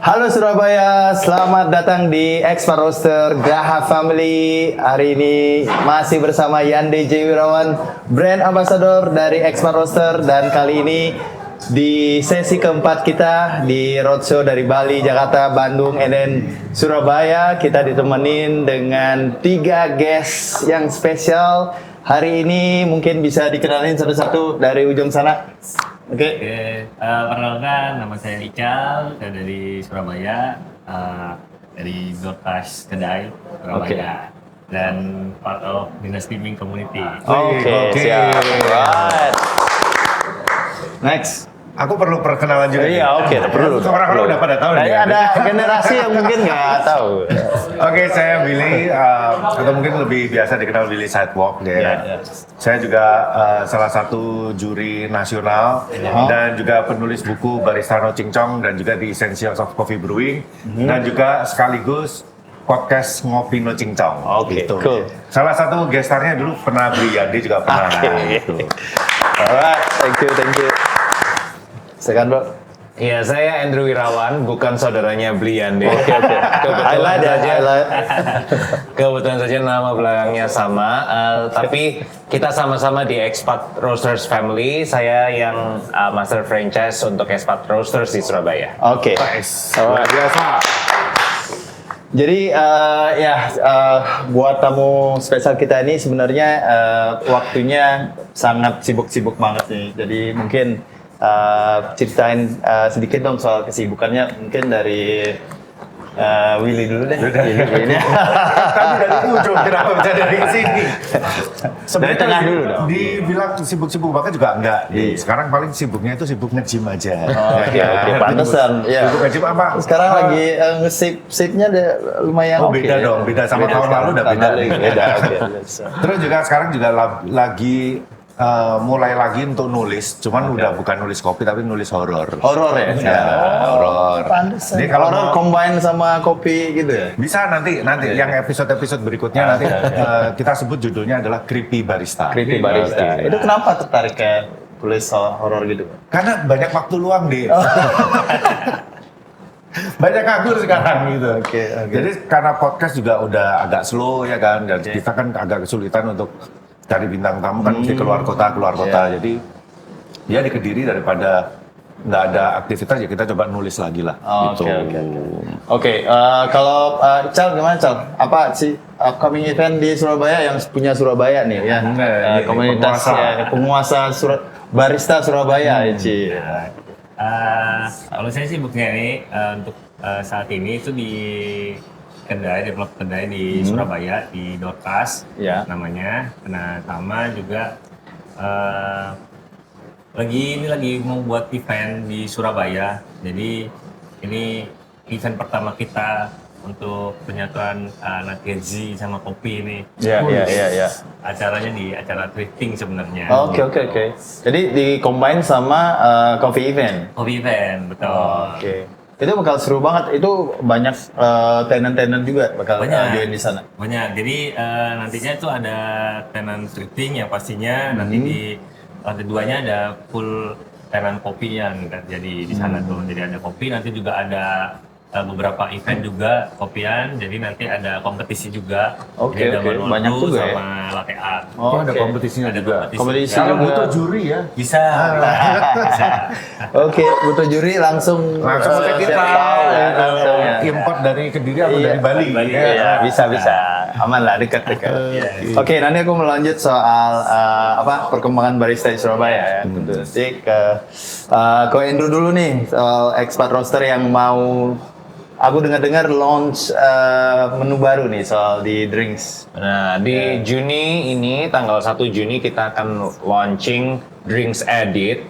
Halo Surabaya, selamat datang di Expat Roaster Graha Family. Hari ini masih bersama Yande J. Wirawan, brand ambassador dari Expat Roaster. Dan kali ini di sesi keempat kita di roadshow dari Bali, Jakarta, Bandung, and then Surabaya. Kita ditemenin dengan 3 guest yang spesial. Hari ini mungkin bisa dikenalin satu-satu dari ujung sana. Oke. Perkenalkan, nama saya Ical, saya dari Surabaya, dari Broadcast Kedai, Surabaya, dan part of Dinas Teaming Community. Oke, siap. Right. Next. Aku perlu perkenalan juga. Iya, oke, perlu. Orang-orang udah pada tahu nih. Ada generasi yang mungkin nggak tahu. Oke, saya Billy, atau mungkin lebih biasa dikenal Billy Sidewalk. Iya. Saya juga salah satu juri nasional dan juga penulis buku Barista No Cincong dan juga di Essentials of Coffee Brewing dan juga sekaligus podcast Ngopi No Cincong. Oke, gitu. cool. Salah satu gestarnya dulu pernah Bli Yandi juga pernah. Gitu. Alright, thank you. Silakan, Bro. Iya, saya Andrew Wirawan, bukan saudaranya Bli Yandi. Oke. Kebetulan saja nama belakangnya sama, tapi kita sama-sama di Expat Roasters Family. Saya yang master franchise untuk Expat Roasters di Surabaya. Oke. Luar biasa. Jadi buat tamu spesial kita ini sebenarnya waktunya sangat sibuk-sibuk banget nih. Jadi mungkin ceritain sedikit dong soal kesibukannya, mungkin dari Willy dulu deh. Willy. Tapi dari ujung, kenapa bisa dari sini? Dari tengah dulu dong. Dibilang sibuk-sibuk banget juga enggak. Iya. Sekarang paling sibuknya itu sibuk nge-gym aja. Oke, pantesan. Ya. Sibuk nge-gym apa? Sekarang lagi nge-sip-sipnya lumayan oke. Beda dong, beda sama tahun lalu udah beda. Beda. Terus juga sekarang juga lagi mulai lagi untuk nulis, cuman udah bukan nulis kopi tapi nulis horor. Horor ya? Horor. Pantesan. Jadi kalau horor combine sama kopi gitu ya? bisa nanti yang episode berikutnya nanti kita sebut judulnya adalah Creepy Barista. Creepy Barista. Itu kenapa tertarik kayak tulis soal horor gitu? Karena banyak waktu luang deh. Banyak nganggur sekarang gitu. Oke. Jadi karena podcast juga udah agak slow ya kan, dan kita kan agak kesulitan untuk cari bintang tamu kan mesti keluar kota. Jadi ya di Kediri daripada nggak ada aktivitas ya kita coba nulis lagi lah. Oke, kalau Cal gimana Cal? Apa sih upcoming event di Surabaya yang punya Surabaya nih ya? Komunitas penguasa barista Surabaya Ci. Kalau saya sibuknya nih untuk saat ini itu di develop kedai di Surabaya, di Dorcas namanya. Nah, sama juga lagi mau buat event di Surabaya. Jadi ini event pertama kita untuk penyatuan anak Gen Z sama kopi ini. Iya. Acaranya di acara thrifting sebenarnya. Oke. Jadi di combine sama coffee event. Coffee event, betul. Oke. Itu bakal seru banget. Itu banyak tenan-tenan juga bakal join di sana. Banyak. Jadi nantinya itu ada tenan thrifting yang pastinya nanti di lantai 2-nya ada full tenan kopi yang terjadi di sana tuh. Jadi ada kopi, nanti juga ada beberapa event juga kopian. Jadi nanti ada kompetisi juga. Oke. Ada Banyak juga ya. sama latte art. ada kompetisinya juga. Kompetisi Kalau juga. butuh juri ya. Bisa. Oke, butuh juri langsung Kontak kita. langsung ya. Import dari Kediri atau dari Bali. Iya, bisa. Aman lah, dekat. Oke, nanti aku mau lanjut soal perkembangan barista di Surabaya ya. Tentu. Jadi ke Andrew dulu nih soal Expat Roaster yang mau. Aku dengar launch menu baru nih soal di drinks. Nah, di Juni ini, tanggal 1 Juni kita akan launching Drinks Edit.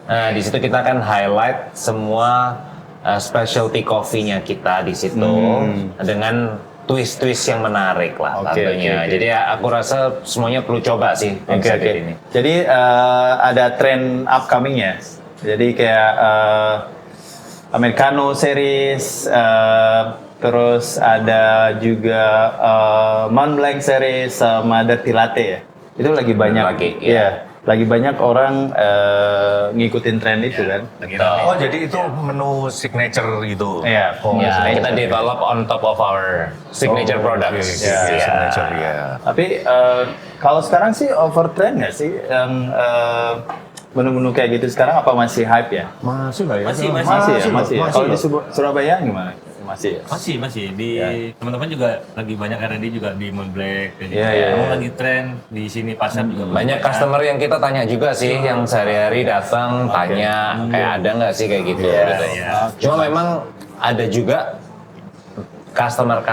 Nah, di situ kita akan highlight semua specialty coffee-nya kita di situ dengan twist-twist yang menarik lah tentunya. Jadi aku rasa semuanya perlu coba sih ini. Jadi ada tren upcoming-nya. Jadi kayak Americano series, terus ada juga Mont Blanc series sama Dirty Latte ya. Itu lagi banyak. Lagi, ya. lagi banyak orang ngikutin tren itu kan. Lagi rame. Oh, jadi itu menu signature gitu. Iya, Ya, kita develop on top of our signature products. Iya, Ya. signature ya. Tapi kalau sekarang sih over trend nggak sih yang menu-menu kayak gitu sekarang apa masih hype ya? Masih lah ya. Masih. Masih ya. Kalau di Surabaya gimana? Masih ya? Masih di teman-teman juga lagi banyak R&D juga di Moonblack. Jadi Iya, iya, kamu iya. lagi tren di sini pasar juga Banyak customer yang kita tanya juga sih, yang sehari-hari datang tanya kayak ada nggak sih kayak gitu. gitu. iya. Cuma memang ada juga customer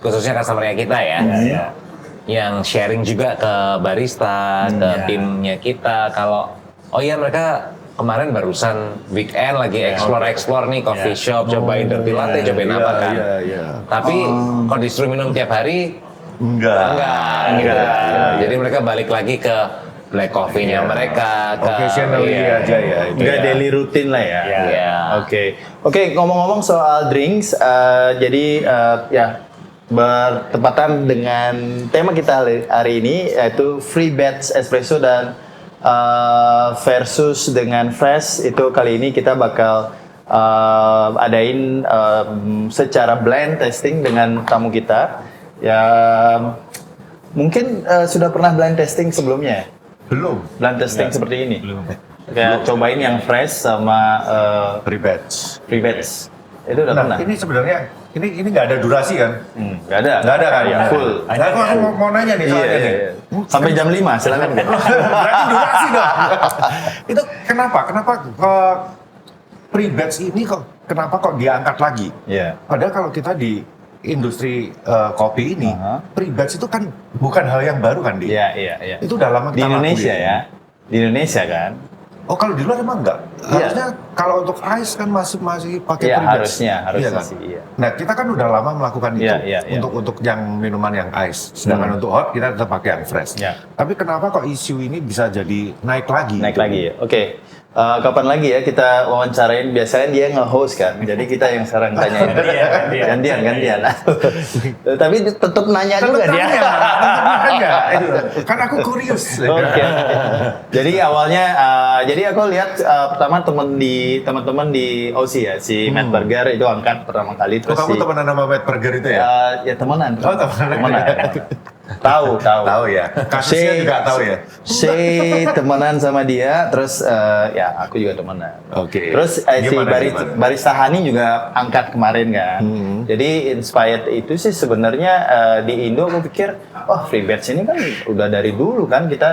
khususnya customernya kita ya, Iya. yang sharing juga ke barista, ke timnya kita. Kalau oh iya mereka kemarin barusan weekend lagi explore nih coffee shop, cobain dirty latte, cobain apa kan. Iya. Tapi kalau disuruh minum tiap hari Enggak. Enggak. Jadi mereka balik lagi ke black coffee-nya mereka. Occasionally iya. aja ya. itu Enggak ya. daily rutin lah ya. Iya. Oke, ngomong-ngomong soal drinks, jadi ya bertepatan dengan tema kita hari ini yaitu free batch espresso dan versus dengan fresh. Itu kali ini kita bakal adain secara blind tasting dengan tamu kita. Ya mungkin sudah pernah blind tasting sebelumnya ya? Belum. Blind testing seperti ini. Belum. Kayak cobain yang fresh sama Free batch. free batch. Itu udah Nah, pernah? ini sebenarnya ini nggak ada durasi kan? Nggak ada. Nggak ada kan? Ya, full. Nah, aku mau nanya nih Iya, soalnya iya, nih. iya. Sampai jam 5 silakan. Berarti durasi dong. Itu kenapa? Kenapa free batch ini kok diangkat lagi? Iya. Padahal kalau kita di industri kopi ini, Aha. free batch itu kan bukan hal yang baru kan, Di? Iya. Itu udah lama Di kita Indonesia lakuin. ya. Di Indonesia kan? Oh, kalau di luar emang enggak? Iya. Harusnya kalau untuk ice kan masih pakai Iya, free batch. harusnya Iya kan? sih. Iya. Nah, kita kan udah lama melakukan itu Iya. untuk yang minuman yang ice. Sedangkan untuk hot kita tetap pakai yang fresh. Iya. Tapi kenapa kok isu ini bisa jadi naik lagi? Naik gitu? lagi ya. Oke. Kapan lagi ya kita wawancarain? Biasanya dia nge-host kan. Jadi kita yang sekarang tanyain. Gantian. Tapi tetap nanya juga dia. Kan aku kurius. Oke. Jadi awalnya, jadi aku lihat pertama teman-teman di OC ya, si Matt Burger itu angkat pertama kali. Oh, Terus kamu temenan sama Matt Burger itu ya? ya temenan. Oh, temenan. Tahu. Tahu ya. Kasusnya juga tahu ya. Temenan sama dia, terus ya aku juga temenan. Oke. Terus Gimana? barista Hani juga angkat kemarin kan. Jadi inspired itu sih sebenarnya di Indo aku pikir, free batch ini kan udah dari dulu kan kita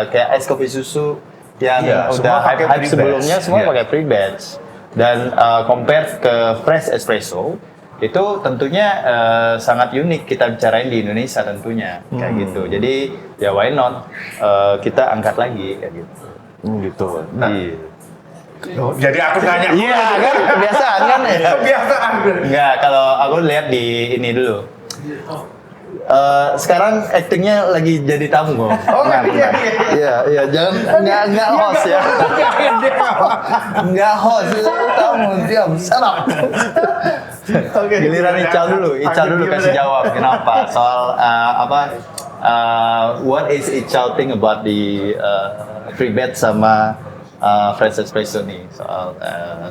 kayak es kopi susu yang Iya, udah semua pakai hype free sebelumnya batch. semua Iya. pakai free batch. Dan compare ke fresh espresso itu tentunya sangat unik kita bicarain di Indonesia tentunya kayak gitu. Jadi ya why not kita angkat lagi kayak gitu. Gitu. Nah, Iya. oh, jadi aku nanya. Iya kan kebiasaan kan ya. Kebiasaan. Enggak, kalau aku lihat di ini dulu. Sekarang aktingnya lagi jadi tamu kok. Oh, Iya, jangan enggak host ya. Enggak host, tamu diam, shut up. Oke, giliran Ical dulu kasih jawab kenapa soal what is Ical think about the free bet sama fresh espresso nih soal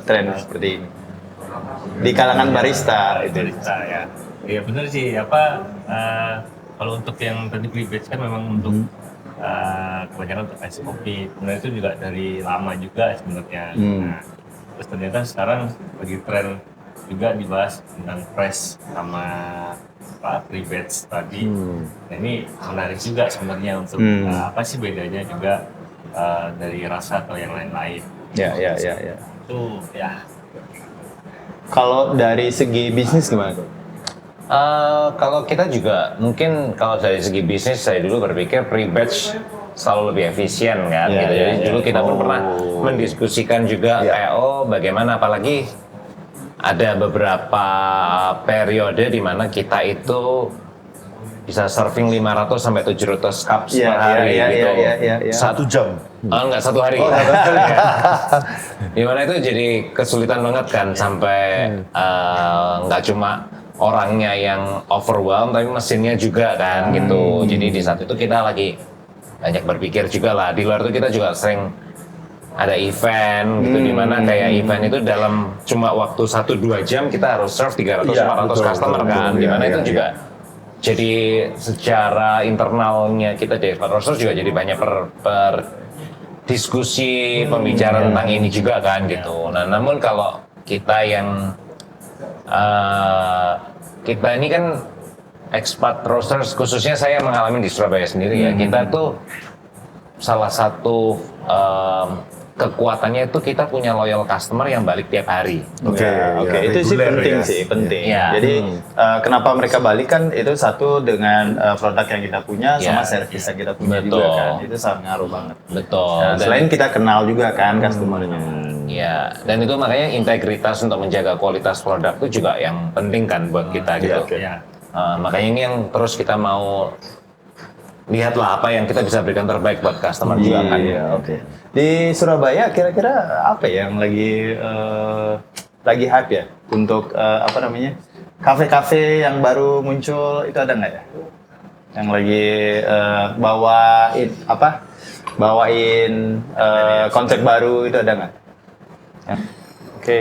tren seperti ini di kalangan barista itu. Barista ya. Iya benar sih kalau untuk yang tadi free batch kan memang untuk kebanyakan untuk es kopi. Sebenarnya itu juga dari lama juga sebenarnya. Nah, terus ternyata sekarang lagi tren juga dibahas tentang fresh sama free batch tadi. Nah ini menarik juga sebenarnya untuk apa sih bedanya juga dari rasa atau yang lain-lain. Ya. Itu ya. Kalau dari segi bisnis gimana tuh? Kalau kita juga mungkin kalau dari segi bisnis saya dulu berpikir pre-batch selalu lebih efisien kan Ya, gitu. ya, Jadi ya. dulu kita pun pernah mendiskusikan juga kayak bagaimana apalagi ada beberapa periode di mana kita itu bisa serving 500 sampai 700 cups Iya, per hari iya, gitu. iya. 1 jam. Enggak, satu hari. Dimana itu jadi kesulitan banget kan sampai nggak cuma orangnya yang overwhelmed tapi mesinnya juga kan gitu. Jadi di saat itu kita lagi banyak berpikir juga lah. Di luar itu kita juga sering ada event gitu, di mana kayak event itu dalam cuma waktu 1-2 jam kita harus serve 300-400 Iya, betul, customer betul, kan, betul. di mana Iya, itu iya, juga jadi secara internalnya kita di Expert Roasters juga jadi banyak per diskusi, pembicaraan tentang ini juga kan gitu. Nah, namun kalau kita yang kita ini kan Expat Roasters, khususnya saya mengalami di Surabaya sendiri ya, kita tuh salah satu kekuatannya itu kita punya loyal customer yang balik tiap hari. Oke, Oke, ya, itu sih reguler penting ya. sih, penting. Iya. Jadi kenapa mereka balik kan itu satu dengan produk yang kita punya sama Iya. servis yang kita punya Betul. juga kan. Itu sangat ngaruh banget. Betul. Nah, Dan- selain kita kenal juga kan customernya. Ya, dan itu makanya integritas untuk menjaga kualitas produk itu juga yang penting kan buat kita gitu. Ya. Makanya ini yang terus kita mau lihatlah apa yang kita bisa berikan terbaik buat customer juga kan. Iya, oke. Di Surabaya kira-kira apa ya yang lagi hype ya untuk apa namanya? Kafe-kafe yang baru muncul itu ada nggak ya? Yang lagi bawain konsep baru itu ada nggak? Ya. Oke.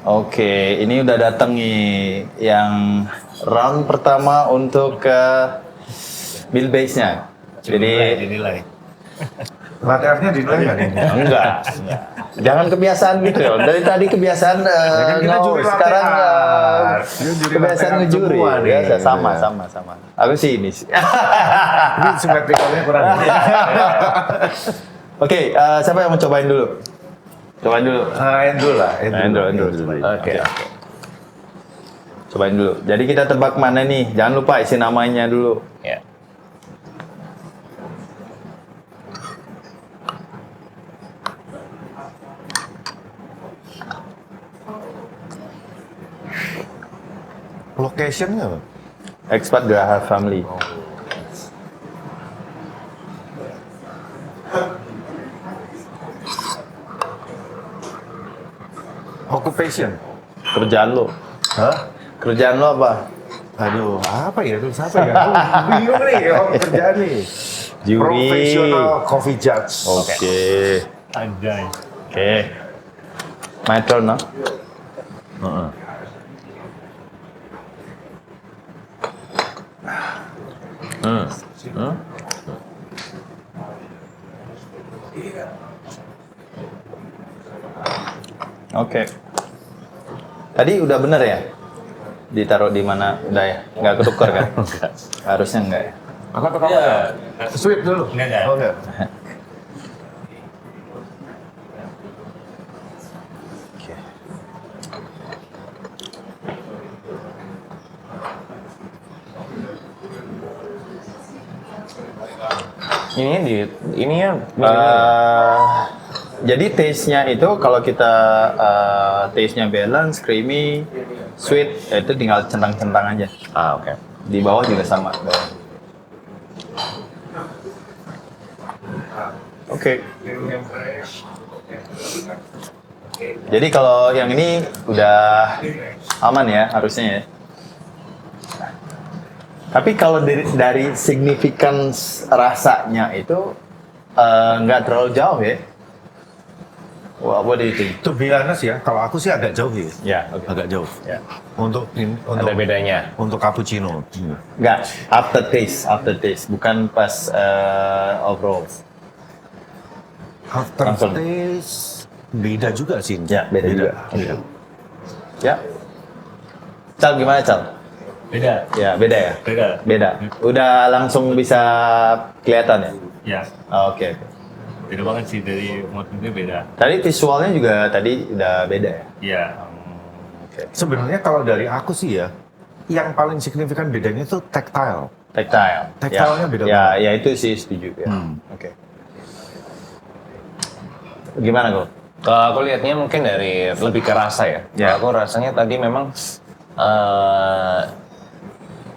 Oke, ini udah datang nih yang round pertama untuk ke bill base-nya. Jadi dinilai. Materialnya dinilai nggak nih? enggak. Jangan kebiasaan gitu ya. Dari tadi kebiasaan kan kita ngau, juri sekarang lateral. Dia juri kebiasaan lateral ngejuri. semua nih. Biasa sama. Aku sih ini sih. Ini simetrikalnya kurang. Oke, siapa yang mau cobain dulu? Cobain dulu. Endul lah. Endul. Oke. Cobain dulu. Jadi kita tebak mana nih? Jangan lupa isi namanya dulu. Ya. Locationnya apa? Expat Graha Family. Occupation. Kerjaan lo. Hah? Kerjaan lo apa? Aduh, apa ya? Terus apa ya? Aku bingung nih, kerjaan nih. Juri. Professional coffee judge. Oke. Anjay. Oke. My turn, no? Oke. Tadi udah bener ya? Ditaruh di mana? Udah ya? Nggak ketukar kan? Harusnya enggak ya? Apa tuh kamu ya? Sweep dulu. Enggak. Oh, enggak. Oke. Ini ya Jadi taste-nya itu kalau kita taste-nya balance, creamy, sweet, itu tinggal centang-centang aja. oke. Di bawah juga sama. Bawah. Oke. Jadi kalau yang ini udah aman ya harusnya ya. Tapi kalau dari significance rasanya itu nggak terlalu jauh ya. What do you think? To be honest ya, kalau aku sih agak jauh ya. Ya, oke. Agak jauh. Ya. Untuk Ada bedanya. Untuk cappuccino. Nggak, after taste, bukan pas overall. After Langsung. taste beda juga sih. Ya, beda juga. Iya. Ya. Cal gimana Cal? Beda. Ya, beda ya? Beda. Beda. Udah langsung bisa kelihatan ya? Ya. Oke. Beda banget sih dari motifnya beda. Tadi visualnya juga tadi udah beda ya? Iya. Sebenarnya kalau dari aku sih ya, yang paling signifikan bedanya itu tactile. Tactile. Tactile-nya ya. beda Ya, banget. ya itu sih setuju ya. Oke. Gimana kok? Kalau aku lihatnya mungkin dari lebih ke rasa ya. Ya. Aku rasanya tadi memang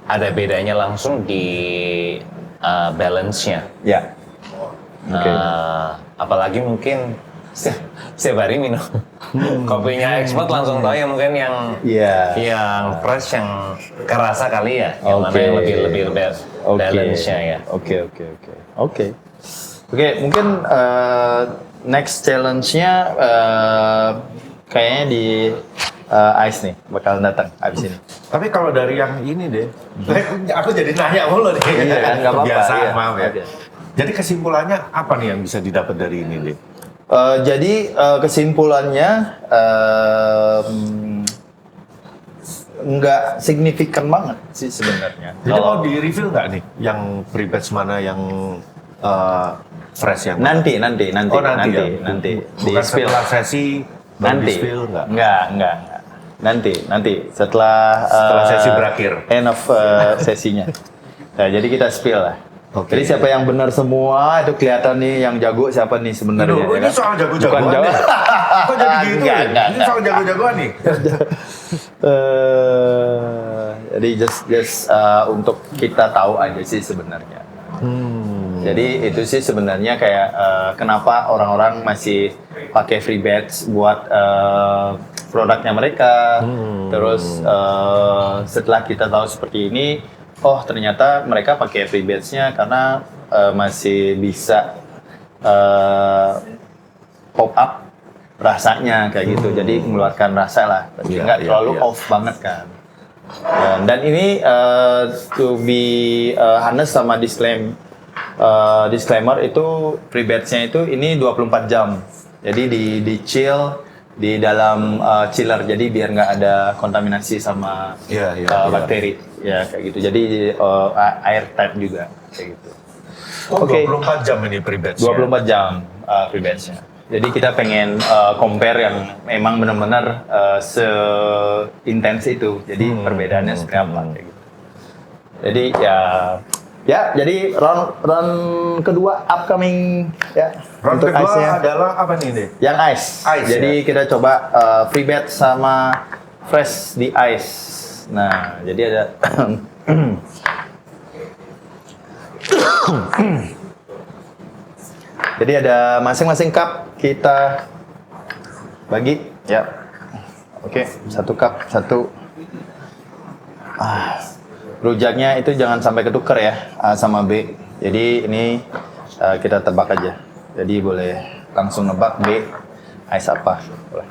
ada bedanya langsung di balance-nya. Ya. Oke. Apalagi mungkin setiap hari minum Kopinya expert langsung tahu ya mungkin yang Iya. yang fresh yang kerasa kali ya. Yang mana Oke. yang lebih balance-nya ya. Oke. Oke, mungkin next challenge-nya kayaknya di Ice nih bakal datang abis ini. Tapi kalau dari yang ini deh, aku jadi nanya mulu deh. Iya kan, nggak apa-apa, Kebiasaan, iya. maaf ya. Oke. Jadi kesimpulannya apa nih yang bisa didapat dari ini deh? Jadi kesimpulannya nggak signifikan banget sih sebenarnya. Jadi mau di review nggak nih, yang free batch mana yang fresh yang nanti Oh, nanti ya? di Bukan spill setelah sesi baru nanti di spill nggak? nggak nanti setelah sesi berakhir. end of sesinya. Nah, jadi kita spill lah. Oke. Jadi siapa yang benar semua itu kelihatan nih yang jago siapa nih sebenarnya. Aduh, ya ini kan? soal jago-jagoan Bukan nih. Kok jadi gitu ya? Enggak. Ini soal jago-jagoan nih. Jadi just untuk kita tahu aja sih sebenarnya. Jadi itu sih sebenarnya kayak kenapa orang-orang masih pakai free batch buat produknya mereka. Terus setelah kita tahu seperti ini, oh ternyata mereka pakai free batch-nya karena masih bisa pop up rasanya kayak gitu. Jadi mengeluarkan rasa lah, Iya, nggak iya, terlalu iya. off banget kan. Dan ini to be honest sama disclaimer itu free batch-nya itu ini 24 jam. Jadi di chill di dalam chiller, jadi biar nggak ada kontaminasi sama Iya, iya, iya. bakteri ya kayak gitu. Jadi airtight juga kayak gitu. Oh, Oke. 24 jam ini free batch. 24 jam free batch-nya. Jadi kita pengen compare yang memang benar-benar se-intens itu. Jadi perbedaannya seperti apa kayak gitu. Jadi jadi round kedua upcoming ya. Round untuk kedua ice-nya. adalah apa nih deh? Yang ice. Ice, Jadi kita coba free batch sama fresh di ice. Nah, jadi ada jadi ada masing-masing cup kita bagi ya. Oke, satu cup, satu. Rujaknya itu jangan sampai ketuker ya, A sama B. Jadi ini kita tebak aja. Jadi boleh langsung nebak B ice apa. Boleh.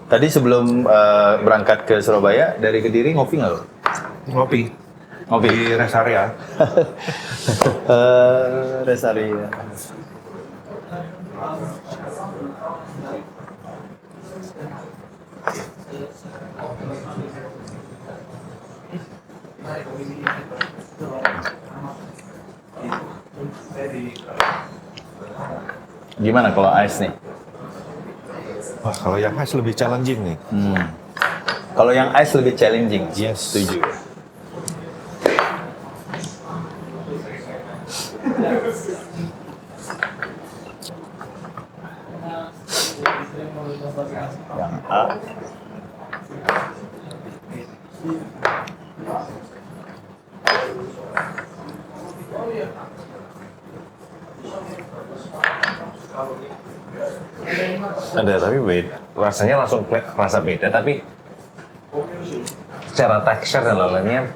Tadi sebelum berangkat ke Surabaya dari Kediri ngopi nggak lo? Ngopi. Ngopi. Di rest area. Rest area. Gimana kalau ice nih? Wah, kalau yang ice lebih challenging nih. Kalau yang ice lebih challenging. Yes. Setuju. Yang A. Ada tapi beda. Rasanya langsung rasa beda tapi secara tekstur dan lainnya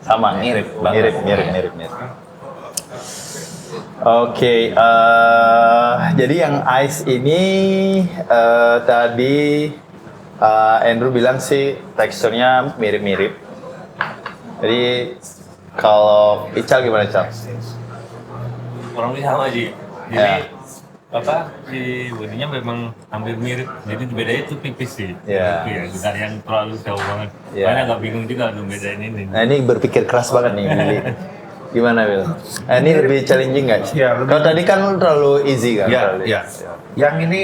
Sama, mirip banget. mirip. Oke, jadi yang ice ini tadi Andrew bilang sih teksturnya mirip-mirip. Jadi kalau Ical gimana Ical? Kurang lebih sama Ji. Jadi Ya. apa di bodinya memang hampir mirip. Jadi bedanya itu tipis sih. Ya. Itu ya, bukan yang terlalu jauh banget. Ya. Makanya agak bingung juga untuk bedain ini. Nah ini berpikir keras banget nih Billy. Gimana Will? Nah, ini lebih challenging nggak? Iya, lebih- Kalau tadi kan terlalu easy kan? Ya, Terlalu- ya. Yang ini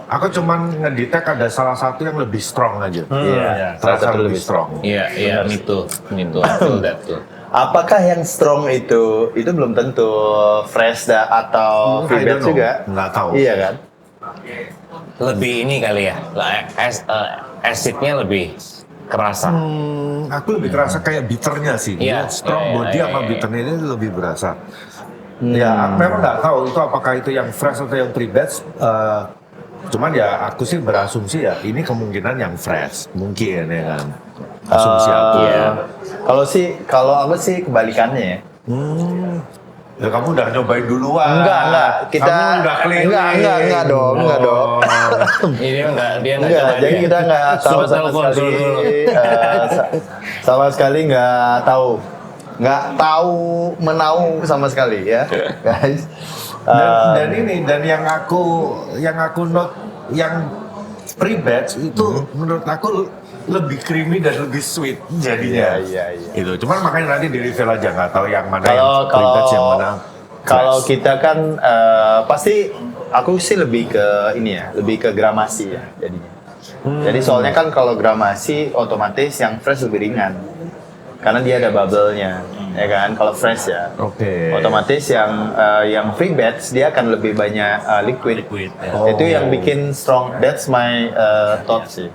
aku cuman ngedetect ada salah satu yang lebih strong aja. Iya, salah Terasa satu lebih strong. Iya, itu. I feel that tuh. Apakah yang strong itu belum tentu fresh atau I free don't batch know. juga? Nggak tahu. Iya kan? lebih ini kali ya, acidnya lebih kerasa. Aku lebih kerasa kayak bitternya sih. Iya, Strong iya, body iya, sama iya. bitternya ini lebih berasa. Ya, aku memang nggak tahu itu apakah itu yang fresh atau yang pre-batch. Cuman ya aku sih berasumsi ya ini kemungkinan yang fresh, mungkin ya kan. Asumsi aku. Iya. Kalau aku sih kebalikannya ya. Ya kamu udah nyobain duluan. Enggak. Kita kamu udah keliling. enggak dong, enggak dong. Ini dia nggak Enggak, coba jadi dia. kita nggak tahu Coba sama telepon sekali. dulu. Sama sekali nggak tahu menau sama sekali ya, guys. Dan yang aku note yang pre-batch itu menurut aku lebih creamy dan lebih sweet jadinya. Iya. Itu. Cuman makanya nanti di reveal aja nggak tahu yang mana Kalau yang pre-batch yang mana. kalau fresh. kita kan pasti aku sih lebih ke ini ya, lebih ke gramasi ya jadinya. Jadi soalnya kan kalau gramasi otomatis yang fresh lebih ringan. Karena dia ada bubble-nya, ya kan? Kalau fresh ya. Oke. Otomatis yang free batch dia akan lebih banyak liquid. Ya. Itu yang bikin strong. That's my thought sih.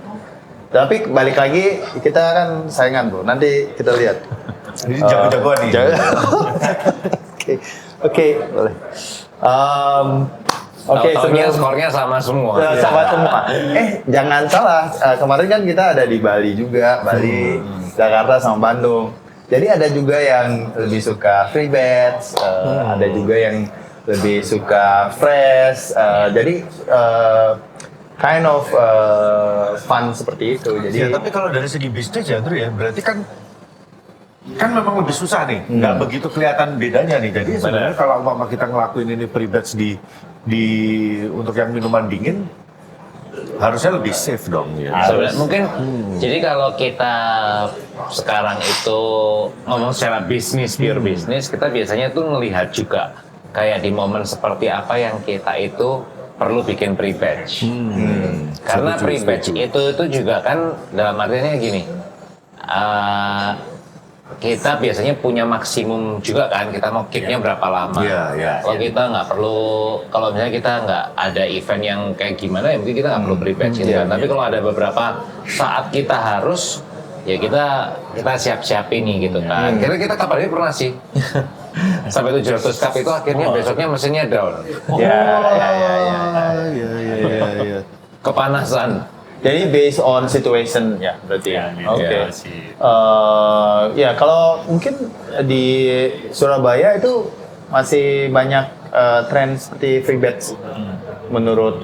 Tapi balik lagi kita kan saingan bro. Nanti kita lihat. Ini jago-jagoan nih. Oke, boleh. Oke, Tahu-taunya sebelum skornya sama semua. sama semua. Jangan salah. Kemarin kan kita ada di Bali juga, Bali, Jakarta sama Bandung. Jadi ada juga yang lebih suka free batch, ada juga yang lebih suka fresh. Jadi kind of fun seperti itu. Jadi Ya, tapi kalau dari segi bisnis ya, Andrew ya, berarti kan memang lebih susah nih, nggak begitu kelihatan bedanya nih. Jadi sebenarnya kalau umpama kita ngelakuin ini pre-batch di untuk yang minuman dingin, harusnya lebih safe dong ya. Sebenarnya mungkin jadi kalau kita sekarang itu ngomong secara bisnis, pure bisnis, kita biasanya tuh melihat juga kayak di momen seperti apa yang kita itu perlu bikin pre-batch. Karena Setuju, pre-batch setuju. itu juga kan dalam artinya gini, kita biasanya punya maksimum juga kan, kita mau kicknya berapa lama. Iya. Kalau kita nggak perlu, kalau misalnya kita nggak ada event yang kayak gimana ya mungkin kita nggak perlu pre-batch gitu kan. Tapi kalau ada beberapa saat kita harus, ya kita siap-siap ini gitu kan. Kira kita kapan ini pernah sih sampai 700 cup itu akhirnya besoknya mesinnya down, ya. kepanasan. Jadi based on situation ya berarti ya. Ya, Oke. iya sih. Ya kalau mungkin di Surabaya itu masih banyak tren seperti free batch. Menurut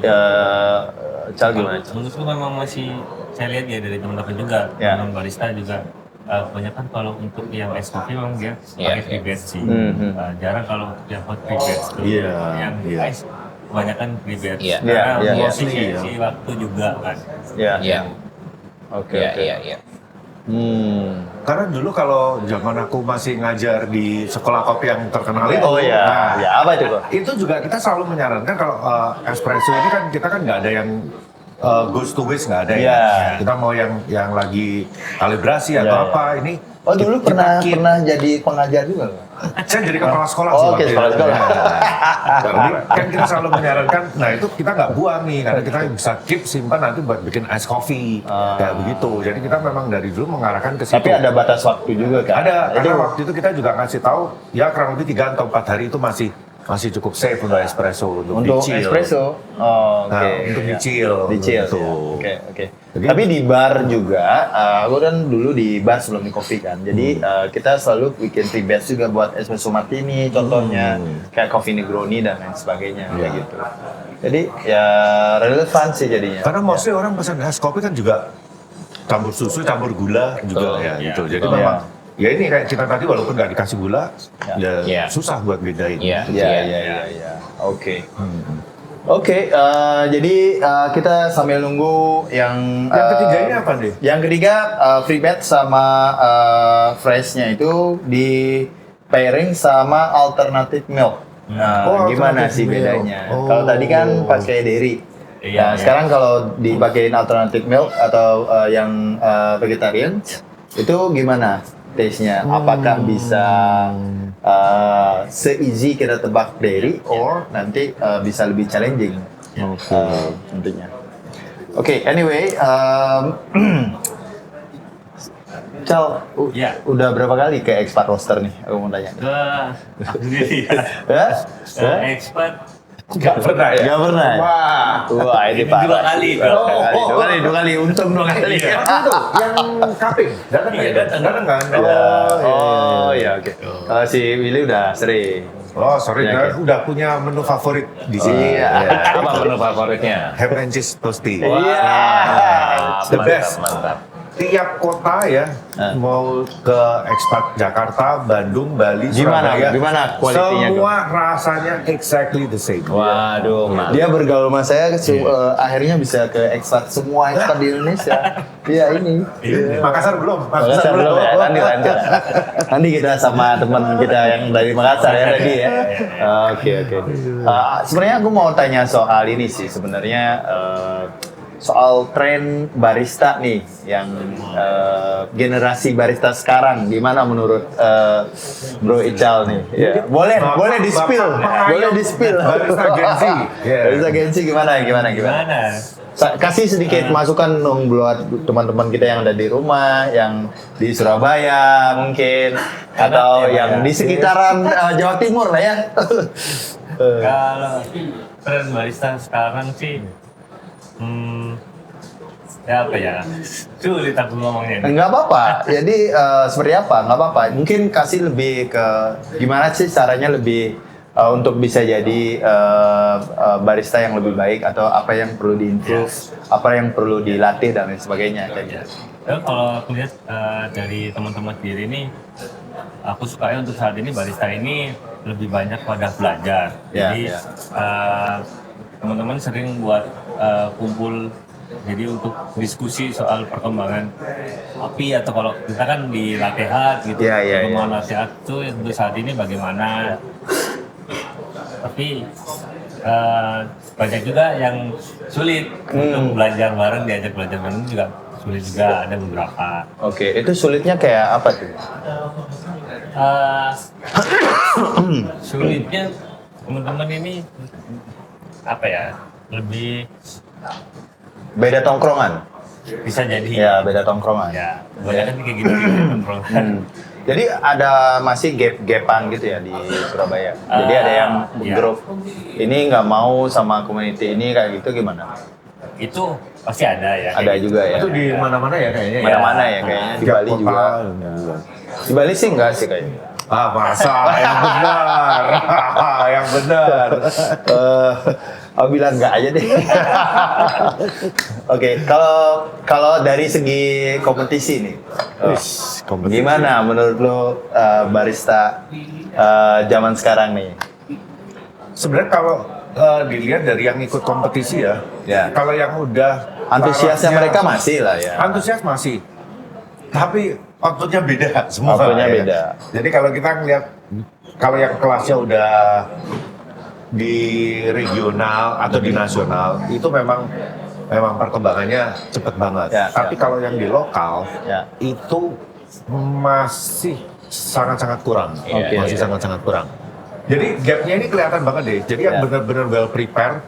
Cal gimana? Menurutku memang masih saya lihat ya dari teman-teman juga, Ya. teman barista juga kebanyakan kalau untuk yang es kopi memang dia Iya. pakai free batch sih. Mhm. Jarang kalau untuk yang hot free batch tuh. Iya, Yang iya. ice kebanyakan free batch. Iya. Karena Iya, iya. mostly si waktu juga kan. Ya. Iya, Oke. iya. Karena dulu kalau zaman aku masih ngajar di sekolah kopi yang terkenal itu, Oh ya. nah, Ya apa itu kok? itu juga kita selalu menyarankan kalau espresso ini kan kita kan nggak ada yang goes to waste, nggak ada ya. Iya. Kita mau yang lagi kalibrasi atau Iya. apa ini. Oh dulu kita keep. pernah jadi pengajar juga loh. Saya jadi kepala sekolah Oh, sih. oke, waktu kepala itu. sekolah. Jadi kan kita selalu menyarankan, nah itu kita nggak buang nih, karena kita bisa keep simpan nanti buat bikin ice coffee kayak begitu. Jadi kita memang dari dulu mengarahkan ke situ. Tapi ada batas waktu juga kan? Ada, Itu karena waktu itu kita juga ngasih tahu ya kurang lebih 3 atau 4 hari itu masih cukup safe untuk espresso, untuk untuk dicil. espresso. Oh, oke. Nah, untuk Ya. dicil. Dicil. Gitu. Ya. Oke. Jadi- Tapi di bar juga, aku kan dulu di bar sebelum di kopi kan. Jadi kita selalu bikin free batch juga buat espresso martini contohnya, kayak coffee negroni dan lain sebagainya kayak Iya. gitu. Jadi ya relevan sih jadinya. Karena mostly orang pesan es kopi kan juga campur susu, campur gula juga Betul. ya gitu. Iya, Jadi betul. memang ya ini kayak kita tadi walaupun nggak dikasih gula, ya Iya. susah buat bedain. Iya. Iya. Oke. Oke, jadi kita sambil nunggu yang Yang ketiga ini apa nih? Yang ketiga free batch sama freshnya itu di pairing sama alternative milk. Nah, Oh, gimana alternative sih milk. bedanya? Oh. Kalau tadi kan pakai dairy. Iya, Nah, iya. sekarang kalau dipakein alternative milk atau yang vegetarian itu gimana taste-nya? Apakah bisa se-easy kita tebak dairy or nanti bisa lebih challenging? Oke, tentunya. Oke, anyway, Cal, Ya. udah berapa kali ke Expat Roaster nih? Aku mau tanya. Aku sendiri ya. Hah? Expert Nggak pernah ya? Gak pernah. Wah, ini parah. dua kali. Dua kali, untung 2 kali. Yang itu, yang kaping, datang Iya, nggak? datang. Datang kan? Oh, iya, oke. Si Willy udah sering. Oh, sorry, Ya, dia udah punya menu favorit di sini. Iya. Apa menu favoritnya? Ham and cheese toasty. Iya. The best. Mantap. Tiap kota ya, mau ke Expat Jakarta, Bandung, Bali, Gimana? Surabaya, Gimana quality-nya, semua rasanya exactly the same. Waduh, mantap. Dia bergaul sama saya, akhirnya bisa ke Expat semua Expat di Indonesia. Iya ini. Makassar belum? Makassar belum ya, nanti kita sama teman kita yang dari Makassar ya tadi ya. Oke. Sebenarnya aku mau tanya soal ini sih sebenarnya soal tren barista nih yang generasi barista sekarang gimana menurut Bro Ical nih? Ya. Boleh di spill, boleh di spill. Barista Gensi. Barista Gensi gimana? Kasih sedikit masukan dong buat teman-teman kita yang ada di rumah, yang di Surabaya mungkin, atau yang di sekitaran Jawa Timur lah ya. Kalau tren barista sekarang sih, ya apa ya? Sulit aku ngomongnya. Nggak apa-apa. Jadi seperti apa? Nggak apa-apa. Mungkin kasih lebih ke gimana sih caranya lebih untuk bisa jadi barista yang lebih baik atau apa yang perlu diimprove, apa yang perlu dilatih dan lain sebagainya. Kayak gitu. Ya, kalau aku lihat dari teman-teman sendiri ini, aku sukanya untuk saat ini barista ini lebih banyak pada belajar. Ya, Jadi ya. teman-teman sering buat kumpul. Jadi untuk diskusi soal perkembangan kopi atau kalau kita kan di latihan gitu, Ya, ya, perkembangan nasihat itu untuk saat ini bagaimana. Tapi banyak juga yang sulit untuk belajar bareng, diajak belajar bareng juga sulit juga, ada beberapa. Oke, itu sulitnya kayak apa tuh? Sulitnya teman-teman ini apa ya, lebih Beda tongkrongan. bisa jadi Ya, beda tongkrongan. ya banyak kan kayak gitu tongkrongan. Jadi ada masih gap-gapan gitu ya di Surabaya. Jadi ada yang Iya. grup ini nggak mau sama community ini kayak gitu gimana? Itu pasti ada ya. Ada juga ya. Itu di mana-mana ya kayaknya. Mana-mana ya kayaknya di Tiap Bali kota. juga. Di Bali sih enggak sih kayaknya. Ah, masa yang benar. Yang benar. Aku bilang enggak aja deh. Oke, kalau dari segi kompetisi nih, gimana menurut lo barista zaman sekarang nih? Sebenarnya kalau dilihat dari yang ikut kompetisi ya, Ya. kalau yang udah Antusiasnya tarafnya- mereka masih lah ya. Antusias masih, tapi outputnya beda semua. Outputnya ya. beda. Jadi kalau kita ngeliat, kalau yang kelasnya udah di regional atau di nasional, itu memang perkembangannya cepet banget. Ya, Tapi ya. kalau yang di lokal, Ya. itu masih sangat-sangat kurang. Oke, Masih ya. sangat-sangat kurang. Jadi gapnya ini kelihatan banget deh. Jadi yang Ya. benar-benar well prepare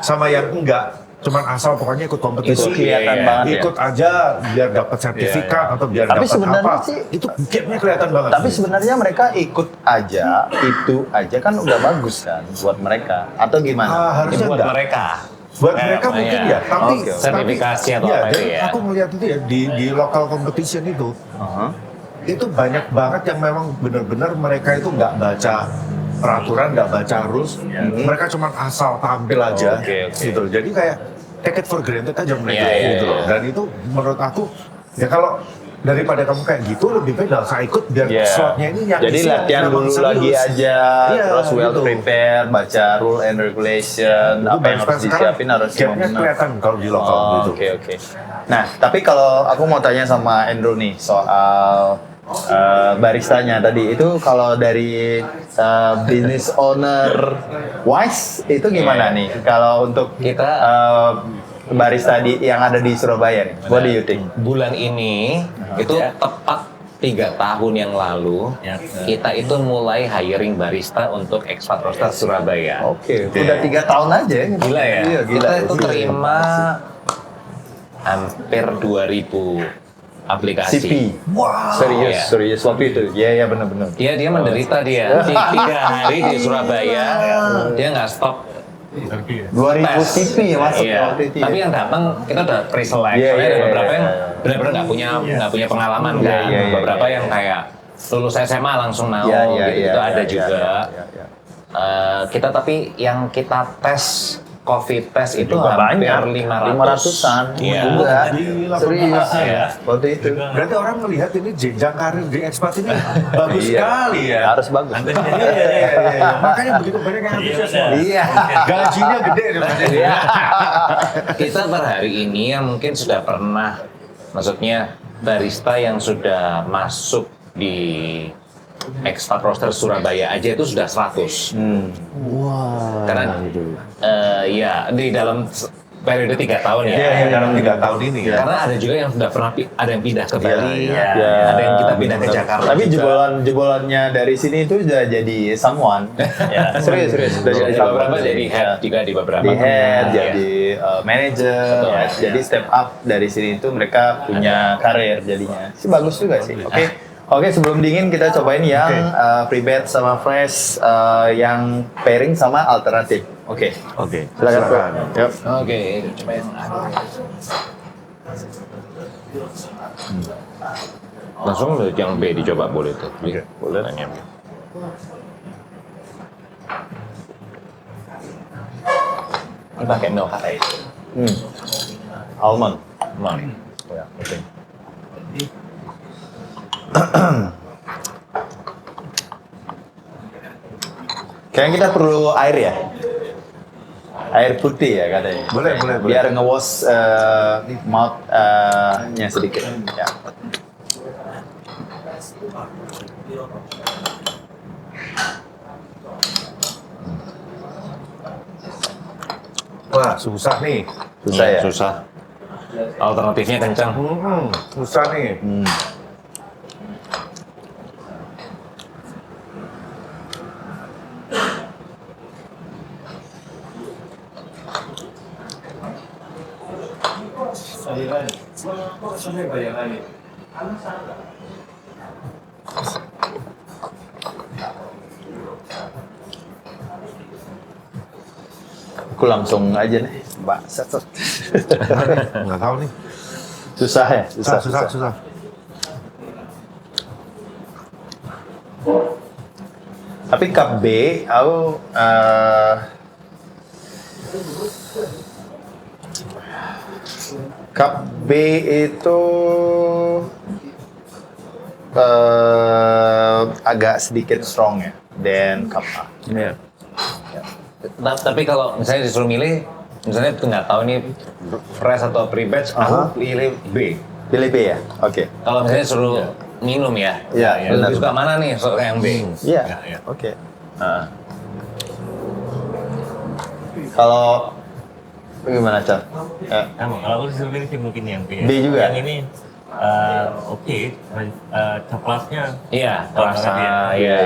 sama yang enggak, cuman asal pokoknya ikut kompetisi, Itu kelihatan banget ya. ikut aja biar dapat sertifikat atau biar Tapi dapat sebenarnya apa. sih- Itu gapnya kelihatan banget. Tapi sebenarnya mereka ikut aja, itu aja kan udah bagus kan buat mereka. Atau gimana? harusnya Buat enggak. mereka. Buat Kayak mereka apa mungkin ya? ya, tapi Oke, oke. Sertifikasi atau ya, apa itu jadi ya? aku melihat itu ya di local competition itu itu banyak banget yang memang benar-benar mereka itu nggak baca peraturan, nggak baca rules, mereka cuma asal tampil aja, Oke, oke. gitu. Jadi kayak take it for granted aja mereka, Iya, iya, gitu loh. iya. Dan itu menurut aku ya kalau daripada kamu kayak gitu lebih baik nggak usah ikut biar Iya. slotnya ini yang Jadi isi yang latihan memang dulu serius. lagi aja, Iya, terus well gitu. prepare, baca rule and regulation, Itu apa yang barista harus sekarang disiapin harus semua gapnya benar. kelihatan kalau di lokal Oh, gitu. Oke. Nah, tapi kalau aku mau tanya sama Andrew nih soal baristanya tadi itu kalau dari business owner wise itu gimana nih kalau untuk Kita- barista yang ada di Surabaya nih? What do you think? Bulan ini itu tepat 3 tahun yang lalu Ya. kita itu mulai hiring barista untuk Expat Roaster Surabaya. Oke, udah 3 tahun aja ya. Gila ya? Iya, gila. Kita itu terima hampir 2000 aplikasi. CP. Serius, Iya. serius waktu itu. Iya, benar-benar. Dia menderita dia. 3 hari di Surabaya, dia nggak stop. 2000 tes. CP ya masuk Iya. waktu itu. Tapi yang datang kita udah pre-select. Iya, Soalnya ada iya, beberapa iya, yang iya. benar-benar nggak punya pengalaman Iya, kan. iya, iya, Beberapa iya, yang iya. kayak lulus SMA langsung mau Iya, iya, gitu, iya, itu iya, ada iya, juga. iya, iya. Kita tapi yang kita tes COVID test itu Juga hampir banyak. 500-an. 500-an. Iya. Juga. Gila, Serius. Iya. Waktu itu. Berarti orang melihat ini jenjang karir di Expat ini bagus Iya. sekali ya. Harus bagus. Iya. Makanya begitu banyak yang antusias. Wah. Iya. Gajinya gede nih Mas. Iya. Kita per hari ini yang mungkin sudah pernah, maksudnya barista yang sudah masuk di Expat Roaster Surabaya aja itu sudah 100. Wah. Karena ya di dalam periode 3 tahun ya. Iya, dalam 3 tahun ini ya. Karena ada juga yang sudah pernah ada yang pindah ke Bali, iya, iya. ada yang kita pindah ke Jakarta. Tapi juga. jebolannya dari sini itu udah jadi someone. Ya, serius. Udah jadi Beberapa someone. jadi head Ya. juga di beberapa. Di head, Iya. jadi manager, Betul. ya. Jadi step up dari sini itu mereka punya karir jadinya. Sih bagus juga sih. Oke, sebelum dingin kita cobain yang pre-bed sama fresh, yang pairing sama alternatif. Oke. Oke. Silakan, Bro. Yuk. Oke, coba yang langsung yang B dicoba boleh tuh. Oke, boleh. Nanya. Ini pakai milk apa itu? Almond. Mari. Ya, oke. Kayaknya kita perlu air ya? Air putih ya katanya. Boleh. Biar nge-wash mouth-nya sedikit. Ya. Wah, susah nih. Susah ya? Susah. Alternatifnya kencang. Susah nih. Aku langsung aja nih. Mbak, set. Nggak tahu nih. Susah ya? Susah. Tapi cup B, aku cup B itu agak sedikit strong ya, dan cup A. Iya. Tapi kalau misalnya disuruh milih, misalnya nggak tahu ini fresh atau pre-batch, aku pilih B. Pilih B ya? Oke. Kalau misalnya suruh minum ya, Iya, lebih benar. suka mana nih soal yang B? Iya. Ya. Oke. Nah, Kalau gimana, Cak? Ya. Sama, kalau aku disuruh pilih sih mungkin yang B. B juga? Yang ini oke, coklatnya iya, Kalau rasa, banget iya.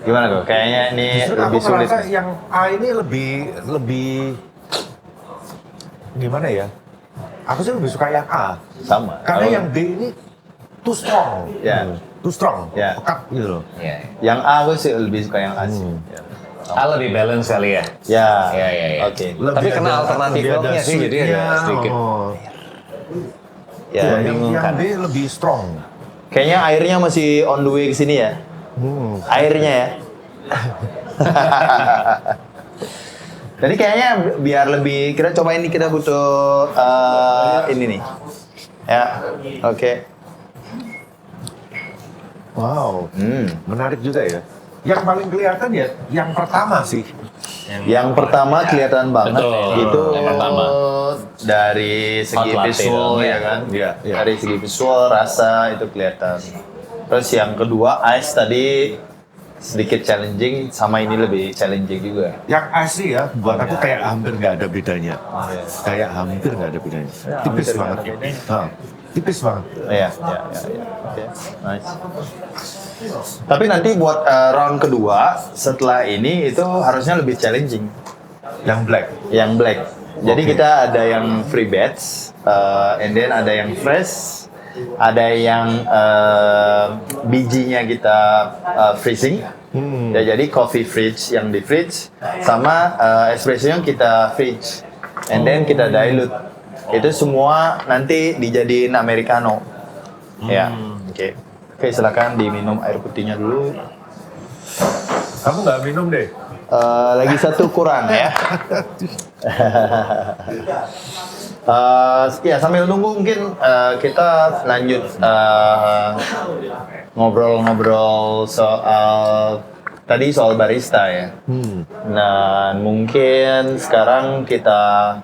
Gimana kok? Kayaknya ini Justru lebih aku sulit. merasa yang A ini lebih gimana ya? Aku sih lebih suka yang A. Sama. Karena Kalau yang B ini too strong. Ya. Too strong. Ya. Pekat gitu loh. Iya. yang A aku sih lebih suka yang A sih. Ya. A lebih balance kali ya. Ya. Iya. Oke. Tapi kena alternatif lebih ada milknya sih, jadi sweetnya. agak sedikit. Oh. Ya, yang bingung kan. B lebih strong. Kayaknya airnya masih on the way ke sini ya. Airnya ya. Jadi kayaknya biar lebih kita coba ini, kita butuh ini nih. Ya. Oke. Wow. Hmm. Menarik juga ya. Yang paling kelihatan ya yang pertama sih. Yang pertama kelihatan banget Betul, itu yang pertama. dari segi Hot latte visual dong, ya ya. kan. Iya. Dari segi visual, rasa itu kelihatan. Terus yang kedua ice tadi sedikit challenging, sama ini lebih challenging juga. Yang asli ya, buat aku kayak hampir nggak ada bedanya. Kayak hampir nggak ada bedanya. Tipis hampir banget. nggak ada bedanya. Tipis banget. Iya. Oke, nice. Tapi nanti buat round kedua setelah ini itu harusnya lebih challenging. Yang black. Yang black. Jadi Oke. kita ada yang free batch, and then ada yang fresh, ada yang bijinya kita freezing. Ya, jadi coffee fridge yang di fridge, sama espresso yang kita fridge, and then kita dilute. Itu semua nanti dijadiin americano. Ya, oke. Oke, silakan diminum air putihnya dulu. Kamu nggak minum deh. Lagi satu kurang ya. Ya, sambil nunggu mungkin kita lanjut ngobrol-ngobrol soal tadi soal barista ya. Nah, mungkin sekarang kita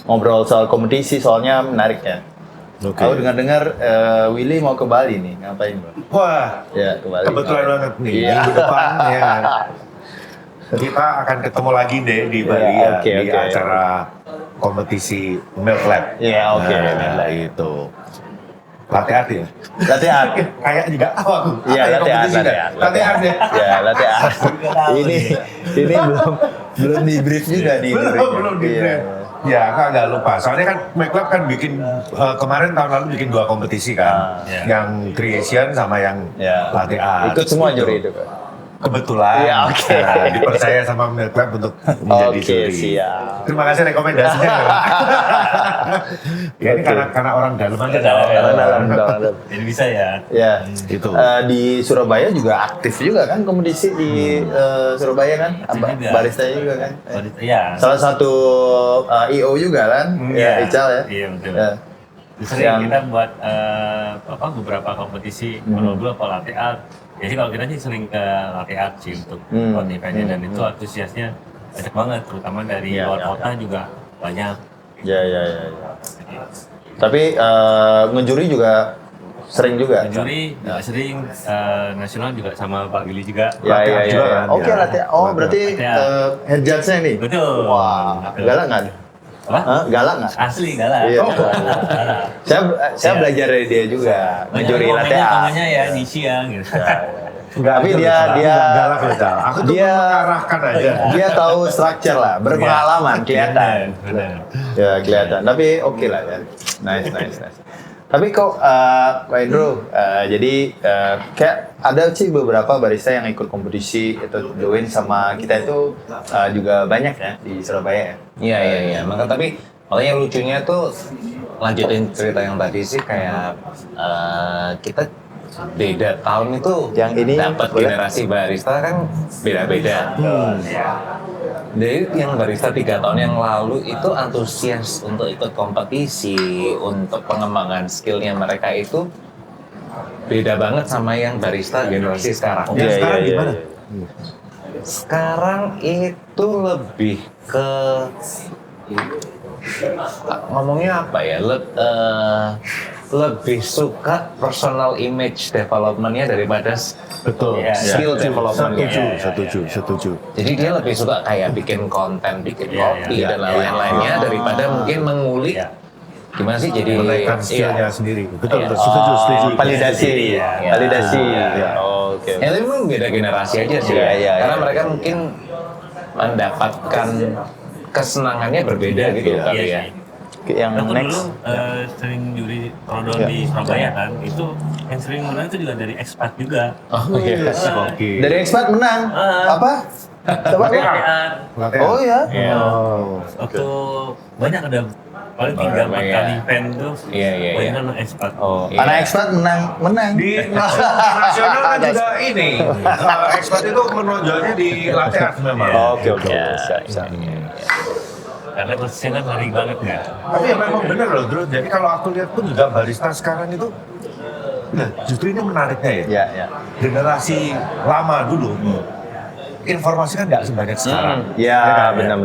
ngobrol soal kompetisi, soalnya menarik ya. Oke. Aku dengar-dengar Willy mau ke Bali nih, ngapain bro? Wah, Ya, ke Bali. kebetulan banget nih. Iya. Minggu depan ya. Kita akan ketemu lagi deh di Bali Ya, ya, oke, di oke. acara kompetisi Milk Lab. Iya, oke, Nah, Milk Lab. itu. Latihan ya? Latihan. Kayak juga aku. Iya, Apa ya, latihan, kompetisi kan? Latihan ya. Ya, latihan. ini belum di brief juga di Belum di Iya. brief. Ya, aku agak lupa. Soalnya kan Milk Lab kan bikin kemarin tahun lalu bikin 2 kompetisi kan, Iya. yang creation sama yang Ya. latihan. Ikut semua Gitu. juri itu kan. Kebetulan, Iya, oke. nah, dipercaya sama Milk Lab untuk menjadi Oke, juri. siap. Terima kasih rekomendasinya. Ya ini karena orang dalam aja. Dalam. Jadi bisa ya. Ya, Itu. di Surabaya juga aktif juga kan kompetisi di Surabaya kan, Aktif juga. barista juga kan. Iya. Salah satu IO juga kan, ya Ical ya. Iya betul. Ya. Sering Yang- kita buat beberapa kompetisi dulu apa latihan. Jadi kalau kita sih sering ke latihan sih untuk buat eventnya, dan itu antusiasnya banyak banget, terutama dari Iya, luar iya, kota juga banyak. Ya. Tapi ngejuri juga sering juga. Juri juga sering, nasional juga sama Pak Willy juga. Latihan juga kan, Oke, ya. latihan. Oh, Latihan. berarti Latihan. head judge-nya nih. Betul. Wah, Betul. galak nggak? Apa? Hah? Galak nggak? Asli galak. Iya. Galak. Saya belajar dari dia juga, Banyak ngejuri komennya latihan. namanya ya di siang gitu. Tapi dia nggak galak loh, Cal. Aku tuh dia- mengarahkan aja. Dia tahu structure lah, berpengalaman kelihatan. Benar. Ya kelihatan. Tapi oke lah ya. Nice. Tapi kok Pak Indro, jadi kayak ada sih beberapa barista yang ikut kompetisi itu join sama kita itu juga banyak ya di Surabaya. Ya? Iya. Makanya lucunya tuh lanjutin cerita yang tadi sih, kayak kita beda tahun itu Yang ini dapat boleh? generasi barista kan beda-beda. Jadi yang barista 3 tahun yang lalu itu antusias untuk ikut kompetisi, untuk pengembangan skillnya mereka itu beda banget sama yang barista generasi sekarang. Ya, sekarang gimana? Sekarang itu lebih ke ngomongnya apa ya? Lebih suka personal image development-nya daripada Betul. Iya, skill development-nya. Setuju. Jadi dia lebih suka kayak bikin konten, bikin Iya, kopi iya, dan lain-lainnya daripada mungkin mengulik Iya. gimana sih jadi Menaikkan skillnya iya. sendiri. Betul. Iya. Setuju. Validasi, Iya. validasi. Iya. Oh, oke. Ya tapi memang beda generasi aja sih. Iya, Karena iya. mereka mungkin mendapatkan kesenangannya berbeda gitu Iya. kali ya. Yang Aku next. dulu sering juri Rodon di Surabaya kan, itu yang sering menang itu juga dari expat juga. Oh iya. Oke. Dari expat menang. Apa? Coba Latihan. Latihan. Oh ya. Iya. Oh. Waktu banyak ada paling 3-4 iya. kali event tuh, Iya. banyak kan expat. Oh, Iya. anak expat menang. Di nasional kan juga ini. Expat itu menonjolnya di latihan memang. Oke. Siap. Karena prosesnya kan ngeri banget ya. Tapi ya memang benar loh, Bro. Jadi kalau aku lihat pun juga barista sekarang itu, nah justru ini menariknya ya. Ya. Generasi lama dulu, informasi kan nggak sebanyak sekarang. Ya, kan? benar.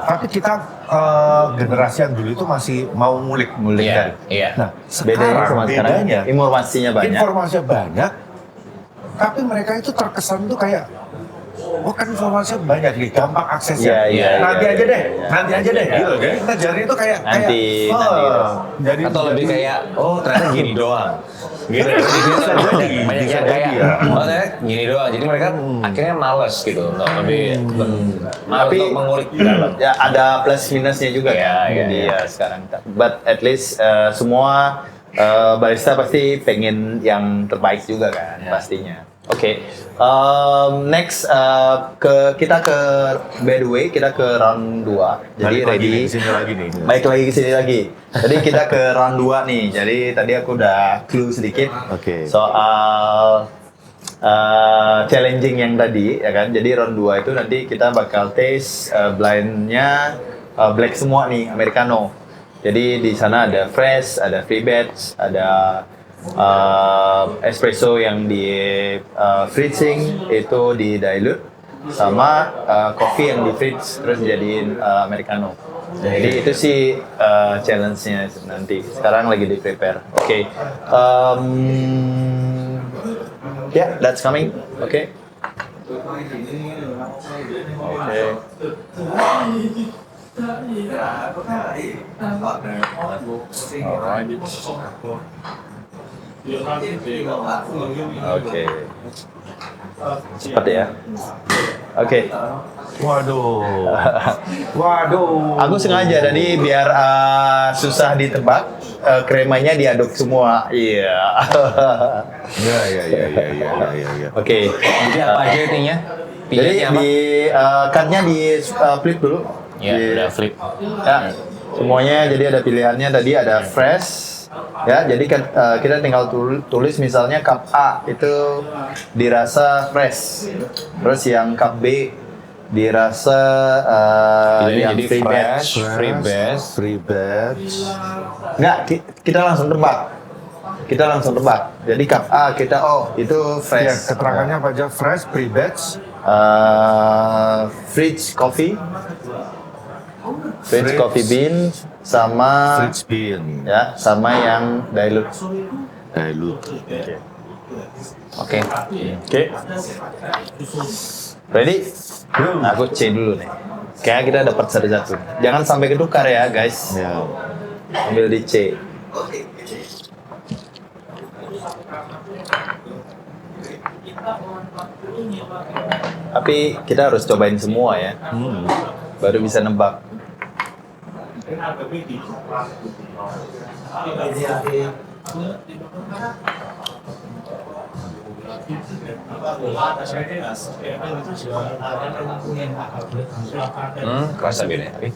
Tapi kita generasi yang dulu itu masih mau ngulik Iya. kan. Iya. Nah Bedanya sama sekarang bedanya informasinya banyak. informasinya banyak, Tapi mereka itu terkesan tuh kayak, oh kan informasinya banyak nih, gampang aksesnya. Nanti aja deh, nanti aja deh. Gitu. Jadi kita jari itu kayak Nanti. jadi Atau lebih kayak, oh ternyata gini doang. Gitu. Bisa jadi, Banyak bisa yang jadi kayak, ya. maksudnya gini doang. Jadi mereka akhirnya males gitu, untuk lebih malas Tapi untuk mengulik dalam. ya ada plus minusnya juga Iya, kan. iya, Jadi iya. ya sekarang. But at least semua barista pasti pengen yang terbaik juga kan Iya. pastinya. Oke, next kita ke by the way kita ke round 2. Jadi Balik lagi ready. nih, sini lagi nih. Baik lagi ke sini lagi. Jadi kita ke round 2 nih. Jadi tadi aku udah clue sedikit Oke. soal challenging yang tadi ya kan. Jadi round 2 itu nanti kita bakal taste blindnya black semua nih, americano. Jadi di sana ada fresh, ada free batch, ada espresso yang di freezing itu di dilute sama coffee yang di freeze terus jadiin americano. Jadi itu sih challenge-nya nanti. Sekarang lagi di prepare. Oke. Yeah, that's coming. Oke. Oke. Alright. Oke. Cepat ya. Oke. Waduh. Waduh. Aku sengaja tadi biar susah ditebak, kremanya diaduk semua. Iya. Ya. Oke. Jadi apa aja intinya? Jadi Pilihannya apa? di cardnya di flip dulu. Ya, udah flip. Ya, semuanya jadi ada pilihannya tadi ada fresh. Ya, jadi kan kita tinggal tulis misalnya cup A itu dirasa fresh. Terus yang cup B dirasa yang Jadi free batch. free batch. Enggak, kita langsung tebak. Kita langsung tebak. Jadi cup A kita itu Ya, fresh. keterangannya apa aja? Fresh, pre-batch, Fridge coffee. Fridge Fridge. coffee bean sama fridge bean, ya sama yang dilute. dilute. Oke. Oke. Ready? Aku C dulu nih. Kayak kita dapat satu-satu. Jangan sampai ketukar ya, guys. Ya. Ambil di C. Tapi kita harus cobain semua ya. Baru bisa nebak. Kerasa beda ya, tapi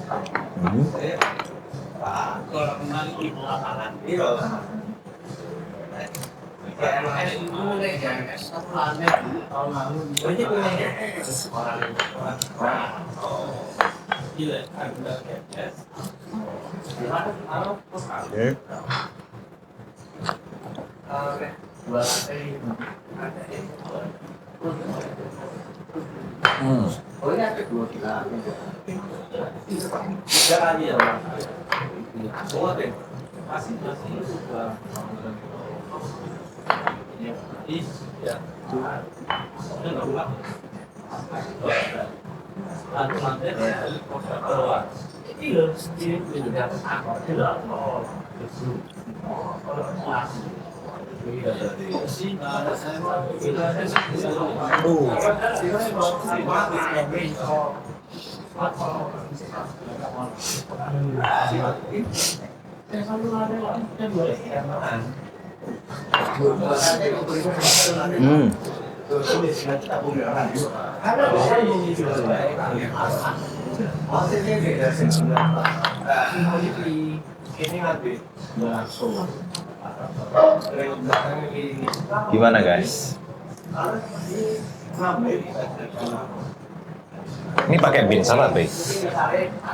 Oke. Hmm. Gimana guys? ini pakai bean salad, Bay.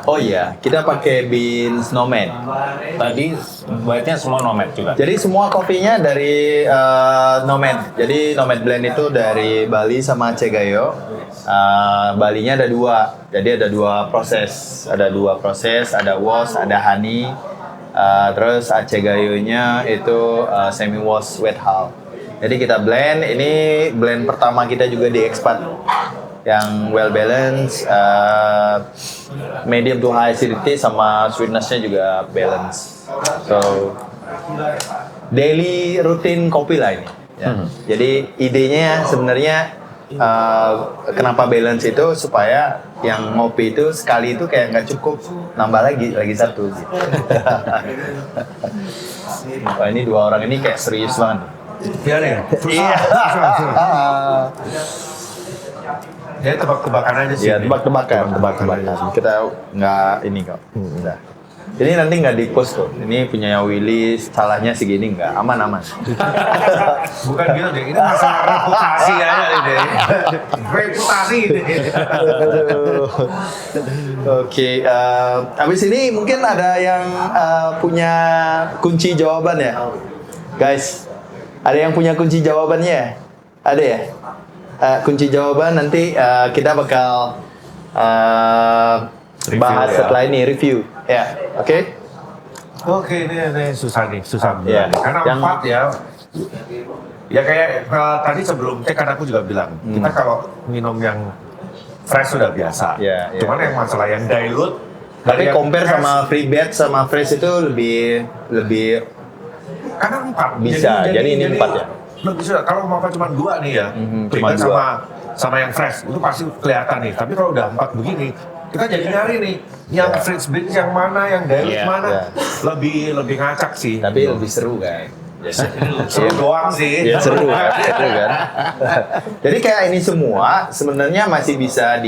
Oh iya, kita pakai beans nomad. Tadi white-nya semua nomad juga. Jadi semua kopinya dari nomad. Jadi nomad blend itu dari Bali sama Cegayo. Balinya ada dua. Jadi ada dua proses. Ada wash, ada honey. Terus Acegayo-nya itu semi wash wet hull. Jadi kita blend. Ini blend pertama kita juga di expat yang well balance, medium to high acidity sama sweetness-nya juga balance. So daily rutin kopi lah ini. Ya. Jadi idenya sebenarnya kenapa balance itu supaya yang ngopi itu sekali itu kayak nggak cukup, nambah lagi satu. Gitu. Wah, ini dua orang ini kayak serius banget. Iya nih. Iya. Ya tebak-tebakan aja sih. Iya, tebak-tebakan. aja sih. Kita nggak ini kok. Udah. Ini nanti nggak di post kok. Ini punya Willy, salahnya segini nggak, aman. Bukan gitu deh, ini masalah reputasi aja ini. Reputasi ini. Oke, habis ini mungkin ada yang punya kunci jawaban ya, guys. Ada yang punya kunci jawabannya? Ada ya? Kunci jawaban nanti kita bakal bahas ya. setelah ini review. Ya, oke? Oke, ini susah Iya. nih. Karena Yang- 4 ya. Ya kayak tadi sebelum cek kan aku juga bilang, kita kalau minum yang fresh sudah biasa. Iya, iya. Cuman yang masalah yang dilute, Tapi dari yang compare fresh, sama free batch sama fresh itu lebih karena 4 Bisa, jadi ini 4 ya? Lebih sudah, kalau mau cuma 2 nih ya, cuma pribadi dua. sama yang fresh itu pasti kelihatan nih. Tapi kalau udah 4 begini, kita jadi nyari nih yang fresh beans yang mana, yang dilute Iya, mana, iya. lebih ngacak sih. tapi lebih seru kan. Seru doang sih. Ya seru kan. Jadi kayak ini semua sebenarnya masih bisa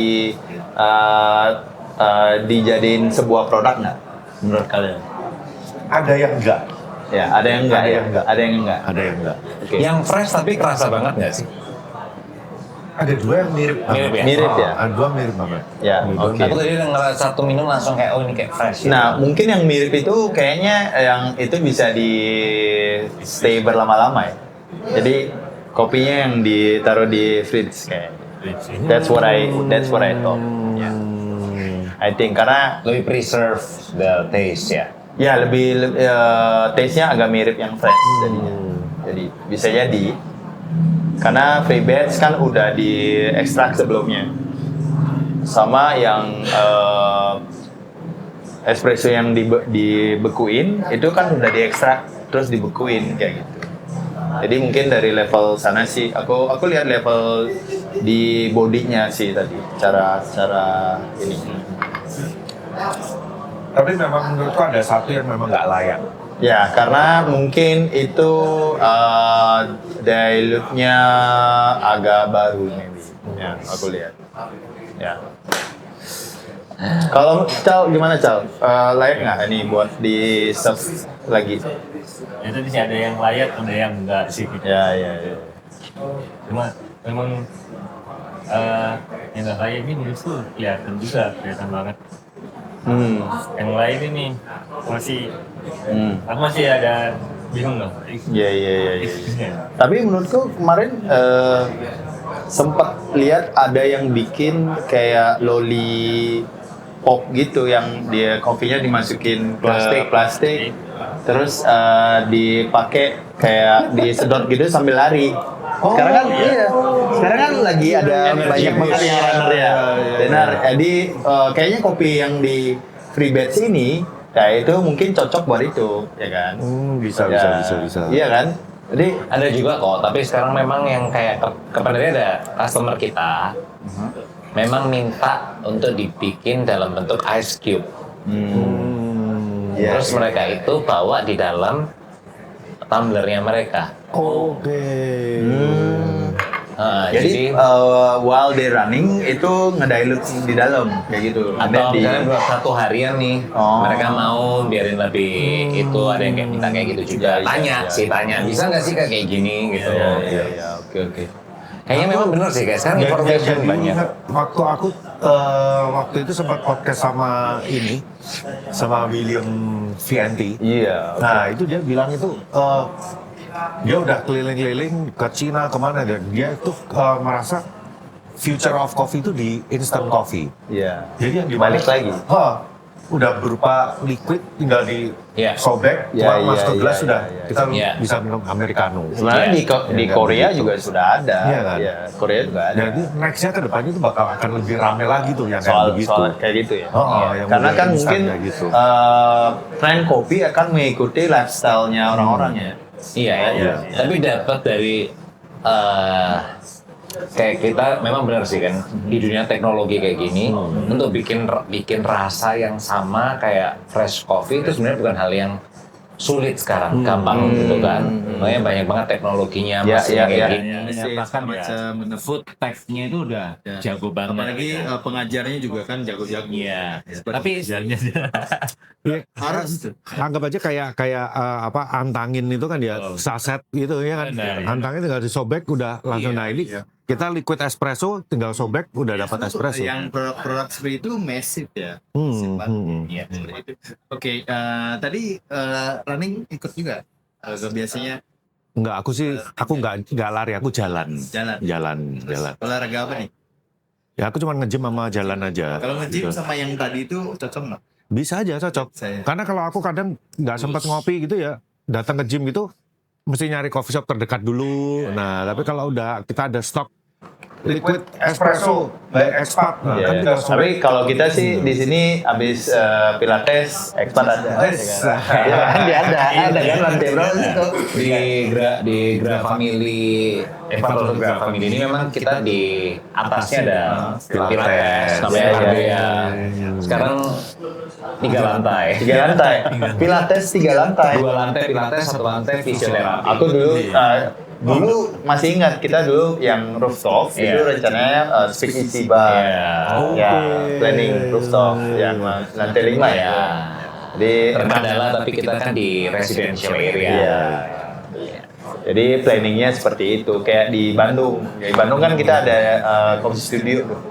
dijadiin sebuah produk nggak menurut kalian? Ada yang enggak, Ya, ada yang enggak Ada ya? yang enggak. Ada yang enggak. ada yang enggak. Oke. Yang fresh tapi kerasa banget nggak sih? Ada 2 yang mirip. Mirip ya? Mirip ya? Ada 2 mirip banget. Ya, Mirip oke. banget. Aku tadi ngeliat satu minum langsung kayak oh ini kayak fresh. gitu. Nah, mungkin yang mirip itu kayaknya yang itu bisa di stay berlama-lama ya. Jadi kopinya yang ditaruh di fridge kayak. That's what I thought. Ya. I think karena lebih preserve the taste ya. ya lebih taste-nya agak mirip yang fresh jadinya. Jadi bisa jadi karena free batch kan udah di ekstrak sebelumnya. Sama yang espresso yang dibekuin itu kan udah diekstrak terus dibekuin kayak gitu. Jadi mungkin dari level sana sih aku lihat level di bodinya sih tadi cara ini. Tapi memang menurutku ada satu yang memang nggak layak. Ya, karena mungkin itu dilute-nya agak baru maybe. Ya, aku lihat. Ya. Kalau Cal gimana Cal? Layak nggak ini buat di serve lagi? Itu sih ada yang layak, ada yang enggak sih. Ya. Cuma memang yang enggak layak ini justru kelihatan banget. Yang lain ini masih aku masih ada bingung loh. Iya. Tapi menurutku kemarin sempat lihat ada yang bikin kayak lollipop gitu yang dia kopinya dimasukin ke plastik terus dipakai kayak disedot gitu sambil lari. Sekarang kan sekarang kan lagi ada banyak banget yang runner ya. Benar. Jadi kayaknya kopi yang di free batch ini kayak itu mungkin cocok buat itu, ya kan? Bisa. Iya kan? Jadi Ada juga kok, tapi sekarang memang yang kayak kemarin ada customer kita memang minta untuk dibikin dalam bentuk ice cube. Iya. Terus mereka itu bawa di dalam tumblernya mereka. Oke. Jadi while they running itu ngedilute di dalam kayak gitu. Atau misalnya buat satu harian nih, Oh. mereka mau biarin lebih itu ada yang kayak minta kayak gitu juga. Iya, Tanya, bisa nggak sih kayak gini gitu. Iya. Oke. Kayaknya memang benar sih kayak sekarang information banyak. Waktu aku waktu itu sempat podcast sama William VNT. Iya. Nah itu dia bilang itu dia udah keliling-keliling ke Cina kemana dia itu merasa future of coffee itu di instant coffee. Iya. Jadi yang dimana, Balik lagi. udah berupa liquid, tinggal di Iya. sobek, Iya, tuang masuk ke iya, gelas iya, sudah iya. kita Iya. bisa minum americano. Sebenarnya Iya. di Iya, Korea gitu. juga sudah ada. Iya kan? Iya, Korea juga ada. Jadi nextnya ke depannya itu bakal akan lebih rame lagi tuh yang kayak soal begitu. soal kayak gitu ya. Oh, Iya. yang Karena udah kan instan mungkin kayak gitu. tren kopi akan mengikuti lifestyle-nya orang-orang ya. Iya, Iya. tapi dapat dari kayak kita memang benar sih kan di dunia teknologi kayak gini untuk bikin rasa yang sama kayak fresh coffee itu sebenarnya bukan hal yang sulit sekarang, gampang gitu kan. Makanya banyak banget teknologinya Iya, masih iya, kayak iya. gini. Bahkan ya, food tech-nya itu udah jago banget. Apalagi pengajarnya juga kan jago-jago. Iya. Tapi harus tuh. Anggap aja kayak apa antangin itu kan ya saset gitu ya kan. Benar, ya. Antangin tinggal disobek udah langsung. Nah ini kita liquid espresso tinggal sobek udah dapat espresso. Yang produk-produk seperti itu massive ya. Iya. Seperti itu. Oke, tadi running ikut juga. Biasanya Enggak, aku nggak lari, aku jalan. jalan. Jalan. Olahraga apa nih? Ya aku cuma nge-gym sama jalan aja. Kalau nge-gym Gitu. sama yang tadi itu cocok nggak? Bisa aja cocok. Saya. Karena kalau aku kadang nggak sempat ngopi gitu ya, datang ke gym gitu mesti nyari coffee shop terdekat dulu. Nah, tapi kalau udah kita ada stok liquid espresso by expat, nah, Iya. kan tinggal Tapi sobek. kalau kita sih di sini habis pilates, ekspat ada. Ya kan dia ada kan lantai berapa itu? Di Gra Family, Ekspor Gra Family ini memang kita di atasnya ada Pilates, namanya Iya, iya, Ardea. Sekarang 3 lantai. 3 lantai. Pilates 3 lantai. 2 lantai Pilates, 1 lantai fisioterapi. Aku dulu masih ingat kita dulu yang rooftop itu Iya. rencananya speakeasy bar. Iya. Ya, planning rooftop yang lantai 5 ya. Ya. Jadi Terkadala tapi kita kan di residential area. Iya. Jadi planningnya seperti itu, kayak di Bandung. Di Bandung kan kita ada coffee studio tuh.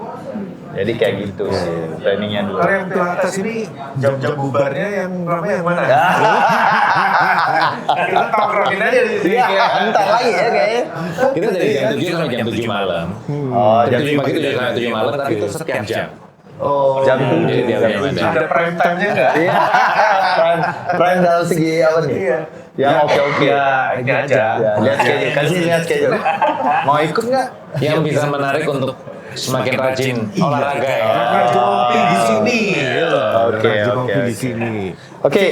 Jadi kayak gitu sih planningnya dulu. Kalau yang Pilates ini jam-jam bubarnya yang ramai yang mana? Kita tongkrongin aja di sini. Iya, entar lagi ya kayaknya. Kita dari jam 7 sampai jam 7 malam. Oh, Jam 7 pagi itu sampai 7 malam, tapi itu setiap jam. Oh, jam 7 Jadi tiap jam ada. Ada prime time-nya nggak? Iya. Prime dalam segi apa nih? Iya. Yang oke-oke. Ya, ini aja. Ya, lihat schedule. Kasih lihat schedule. Mau ikut nggak? Yang bisa menarik untuk semakin rajin olahraga ya. Rajin ngopi di sini. Oke, Rajin oke, ngopi di oke. sini. Oke,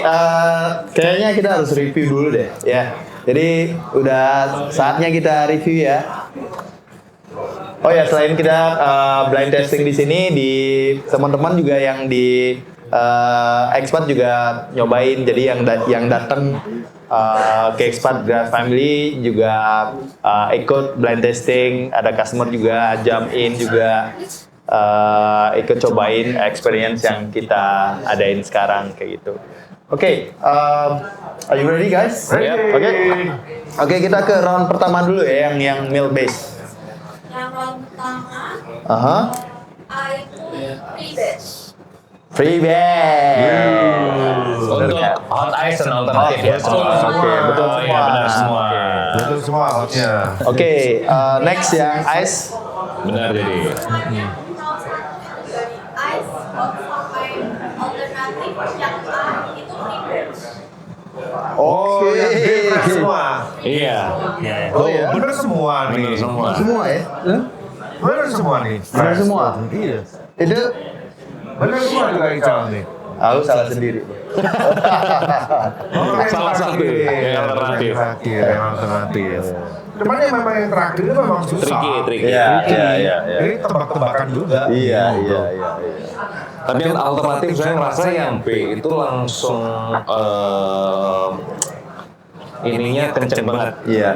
kayaknya kita harus review dulu deh, ya. Jadi udah saatnya kita review ya. Oh ya, selain kita blind testing di sini, di teman-teman juga yang di expat juga nyobain. Jadi yang datang ke expat Gra Family juga ikut blind testing. Ada customer juga jump in juga. Ikut cobain experience yang kita adain sekarang kayak gitu. Oke, are you ready guys? Oke, kita ke round pertama dulu ya, yang meal base. Yang round pertama Aha, itu free batch. free bag. Untuk hot ice dan alternatif ya. Oke, betul Oh, iya, semua. benar semua. Betul semua hotnya. Oke, next yang ice. Benar jadi. Semuanya dari ice hot sampai alternatif yang A itu free batch. Oh, yang green fresh semua. Iya. Oh, bener semua nih. Benar semua. Semua ya? Bener semua nih. Bener semua. Iya. Itu Bener semua juga Ical nih. aku salah sendiri. Salah satu. Yang alternatif. Yang alternatif. Cuman yang memang yang terakhir itu memang susah. Tricky. Iya, iya, iya, iya. Ini tebak-tebakan juga. Iya. Tapi yang alternatif saya ngerasa yang B itu langsung ininya kenceng banget. Iya.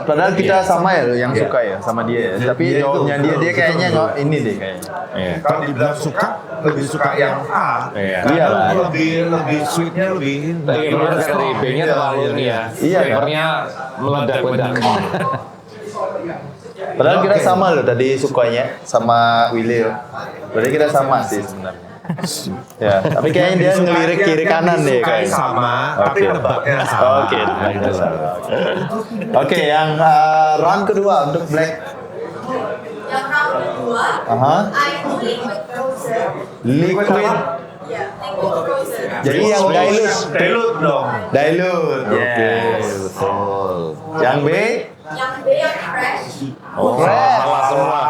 Padahal kita sama ya yang suka ya sama dia ya. Tapi Iya, jawabnya itu. dia kayaknya Betul. nggak ini deh kayaknya. Iya. Kalau dibilang suka, lebih suka yang A. Iya. Karena Iya lah. lebih sweetnya lebih. Tapi benar dari B-nya terlalu ini ya. Iya, kan? Flavornya meledak-ledak. Padahal kita sama loh tadi sukanya sama Willy. Berarti kita sama sih sebenarnya. Ya, tapi kayaknya dia ngelirik kiri kanan deh Disukai kayaknya. sama, tapi Oke. nebaknya sama. Oke, nebaknya sama. Oke, yang round kedua untuk black. Yang round kedua Aha. A itu liquid frozen. Liquid Yeah, mango frozen. Jadi yang dilute. Dilute dong. Dilute. Yes. Betul. Yang B? Yang B yang fresh. Oh, Fresh. salah semua.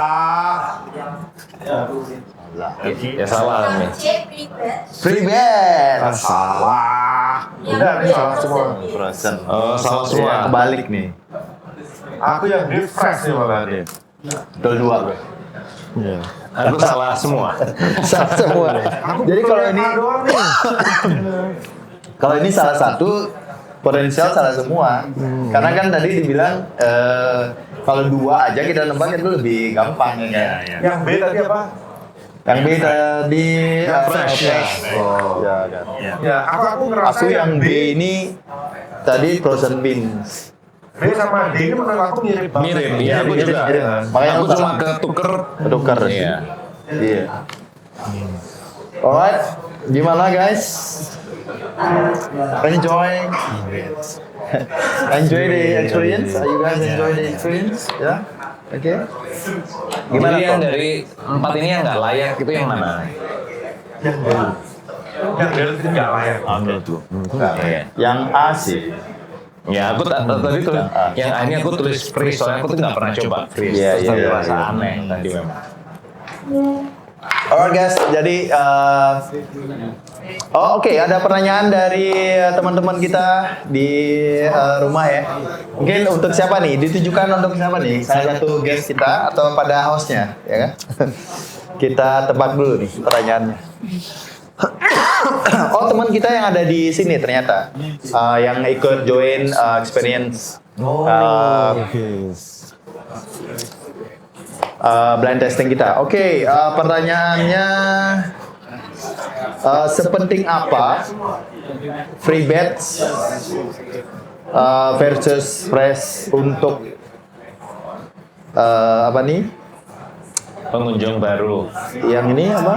Ya salah Yang nih. C free batch. Free bed. Salah. Yang Udah, D ini salah semua. Frozen. Oh, salah semua. Ya, kebalik nih. Aku yang di fresh nih malah nih. Betul dua. Aku salah semua. Salah semua. Jadi kalau ini doang nih. kalau ini salah satu, potensial salah semua. Karena kan tadi dibilang kalau dua aja kita nebak itu lebih gampang ya. Ya, ya. Yang B tadi apa? Yang B tadi fresh ya. Oh. Ya, kan. Ya. Ya, aku ngerasa Aku yang B ini tadi frozen beans. B sama D ini menurut aku mirip banget. Mirip, iya aku juga. Makanya Aku aku cuma ketuker. tukar. Iya. Iya. Alright, gimana guys? Enjoy. Enjoy the experience. Are you guys enjoy the experience? Ya. Oke. Gimana Jadi yang Tom? dari 4 ini yang nggak layak itu yang mana? Yang D itu nggak layak. Iya. Yang A sih. Ya, aku tadi tuh yang A ini aku tulis freeze soalnya aku tuh nggak pernah coba freeze. Iya, Terus iya, tadi iya, rasa iya. aneh tadi memang. Alright guys, jadi oke, ada pertanyaan dari teman-teman kita di rumah ya. Mungkin untuk siapa nih? Ditujukan untuk siapa nih? Salah satu guest kita atau pada hostnya, ya kan? Kita tebak dulu nih pertanyaannya. Oh, teman kita yang ada di sini ternyata yang ikut join experience blind testing kita. Oke, pertanyaannya sepenting apa free bets versus fresh untuk apa nih? Pengunjung baru. Yang ini apa?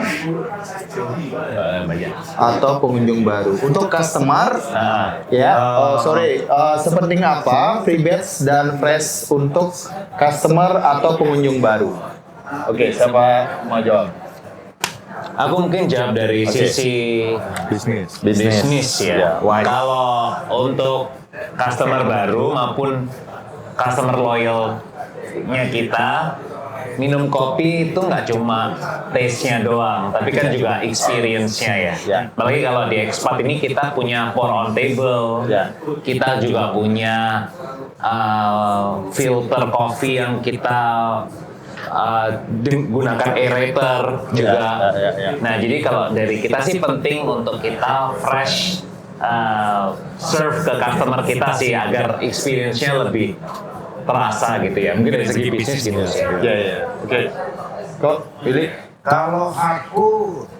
Atau pengunjung baru untuk customer ya. Sepenting apa free bets dan fresh untuk customer atau pengunjung baru? Oke, siapa mau jawab? Aku mungkin jawab dari sisi bisnis ya. Why? Kalau untuk customer baru maupun customer loyalnya kita, minum kopi itu nggak cuma taste-nya doang, tapi kan juga experience-nya ya. Ya. Apalagi kalau di expat ini kita punya pour on table, Ya. kita juga punya filter kopi yang kita gunakan aerator juga. Ya. Nah, jadi kalau dari kita sih penting untuk kita fresh serve ke customer kita sih agar experience-nya lebih terasa gitu ya. Mungkin dari segi bisnis gitu sih. Ya. Oke. Kok pilih? Kalau aku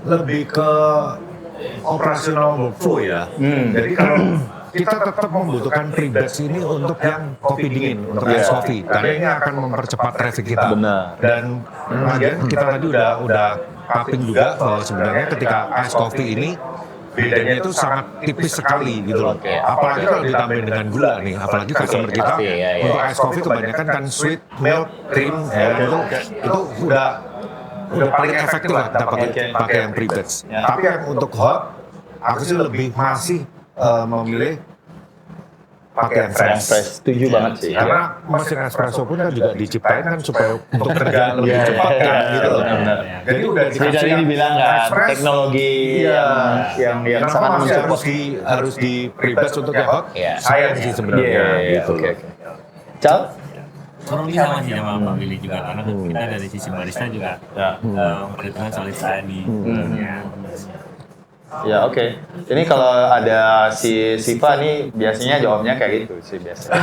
lebih ke operasional workflow ya. Jadi kalau kita tetap membutuhkan free batch ini untuk yang kopi dingin, untuk ice coffee, karena ini akan mempercepat traffic kita. Benar. Dan kemudian kita tadi udah paping juga bahwa sebenarnya ketika ice coffee ini bedanya itu sangat tipis sekali gitu loh. Apalagi kalau ditambahin dengan gula nih, apalagi customer kita Pasti, ya. untuk ice coffee kebanyakan kan sweet, milk, cream, ya, itu udah paling efektif lah kita pakai yang free batch. Tapi yang untuk hot, aku sih lebih masih memilih pakai yang fresh. Setuju banget sih. Karena mesin espresso pun kan juga diciptain kan supaya untuk kerja lebih cepat kan gitu loh. benar. Jadi udah Jadi dikasih tadi yang dibilang kan express, teknologi iya. yang Kenapa sangat masih mensupport. harus di pre-batch untuk yang hot? Iya. Sayang sih sebenarnya gitu. Oke. Cal? Kurang lebih sama sih sama Pak Willy juga karena kita dari sisi barista juga memperhitungkan solid tadi. Ya oke. Ini kalau ada si Siva nih biasanya jawabnya kayak gitu sih biasanya.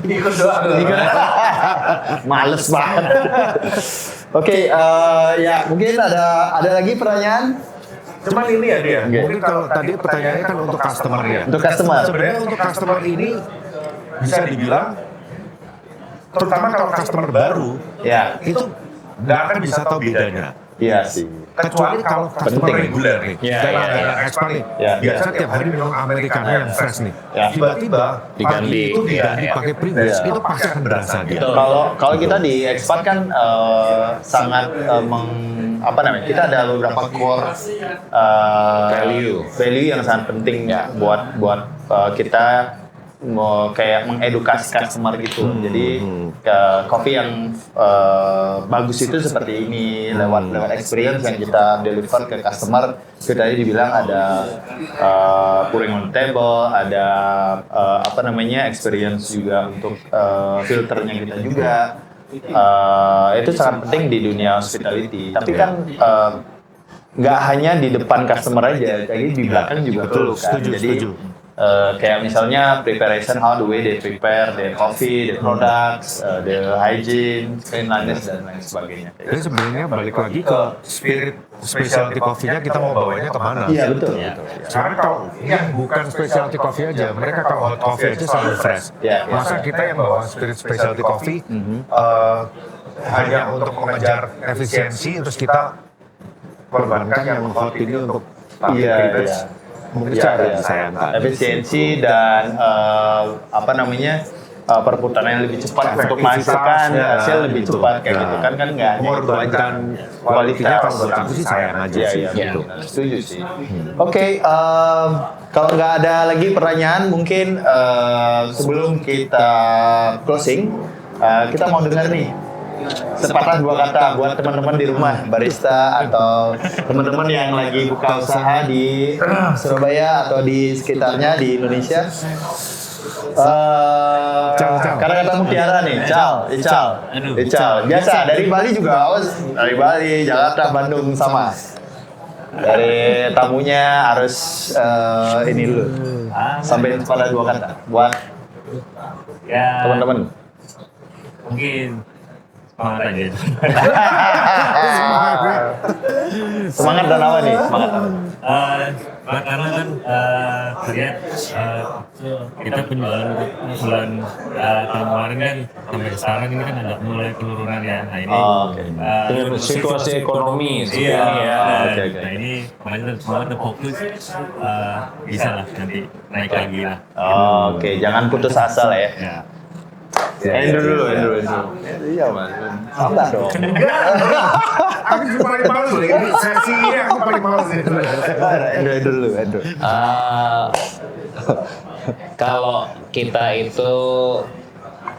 Ikut doang. Males banget. Oke, ya mungkin ada lagi pertanyaan Cuman ini ya dia. Oke. Mungkin kalau tadi pertanyaannya kan untuk customer ya. untuk customer. Sebenarnya untuk customer ini bisa dibilang, terutama kalau customer baru, Ya, itu nggak akan bisa tahu bedanya. iya sih. Kecuali kalau customer Penting. reguler nih, Iya, dan iya, langganan expert nih, Iya. biasa tiap hari minum americano yang fresh nih. Ya. Tiba-tiba Diganti. pagi itu diganti Iya, iya. pakai pre-batch, Iya. itu pasti akan berasa dia. Kalau kita di expat kan sangat apa namanya? Kita ada beberapa core value yang sangat penting ya buat kita mau kayak mengedukasi customer gitu. Jadi kopi yang bagus itu seperti ini lewat experience yang kita deliver ke customer. Itu tadi dibilang ada pouring on table, ada apa namanya experience juga untuk filternya kita juga. Itu sangat penting di dunia hospitality. Tapi kan nggak hanya di depan customer aja, jadi di belakang juga perlu kan. Jadi kayak misalnya preparation, how the way they prepare their coffee, their products, the hygiene, cleanliness dan lain sebagainya. Jadi sebenarnya balik lagi ke spirit specialty coffee-nya kita mau bawanya kemana? Iya betul. Sekarang kalau yang bukan specialty coffee aja, mereka kalau hot coffee aja selalu fresh. Iya. Masa kita yang bawa spirit specialty coffee hanya untuk mengejar efisiensi, terus kita korbankan yang hot ini untuk Iya. mungkin cara disayangkan. Efisiensi dan apa namanya perputaran yang lebih cepat untuk menghasilkan hasil lebih cepat kayak gitu kan nggak hanya itu aja. Kualitasnya kalau buat aku sih sayang aja sih. Iya, setuju sih. Oke, kalau nggak ada lagi pertanyaan mungkin sebelum kita closing kita mau dengar nih sepatah dua kata buat teman-teman di rumah barista atau teman-teman yang lagi buka usaha di Surabaya atau di sekitarnya di Indonesia. Kata-kata mutiara nih, Ical. Biasa dari Bali juga, dari Bali, Jakarta, Bandung sama. Dari tamunya harus ini dulu. Sampai pada dua kata buat Ya, teman-teman. mungkin semangat aja. Semangat dan apa nih? Semangat apa? Karena kan terlihat kita penjualan bulan tahun kemarin kan sampai sekarang ini kan ada mulai penurunan ya. Nah ini Dengan situasi ekonomi seperti iya, ini ya. Oke. Nah ini kemarin semua fokus bisa lah nanti naik lagi lah. Oke, jangan putus asa lah ya. Ya. Andrew dulu. Iya mas. Sabar dong. Aku paling males nih, ini sesi ini aku paling males nih. Andrew dulu. Kalau kita itu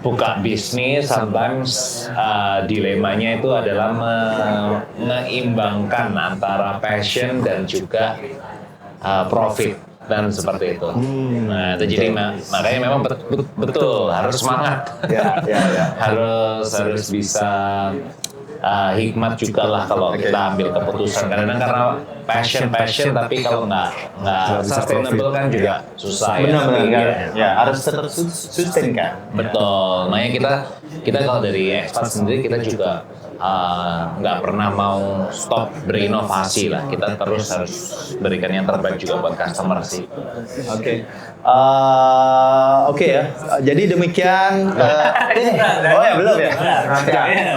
buka bisnis, sometimes dilemanya itu adalah menyeimbangkan antara passion dan juga profit dan seperti itu. Nah, itu jadi makanya memang betul harus semangat. Ya. harus bisa hikmat juga lah kalau kita ambil keputusan. Kadang-kadang karena passion tapi kalau nggak sustainable kan juga susah ya. Benar. Ya, harus tetap sustain kan. Betul. Makanya kita kalau dari Expat sendiri kita juga nggak pernah mau stop berinovasi lah. Kita terus harus berikan yang terbaik juga buat customer sih. Oke. Oke ya. Jadi demikian. Oh ya belum ya.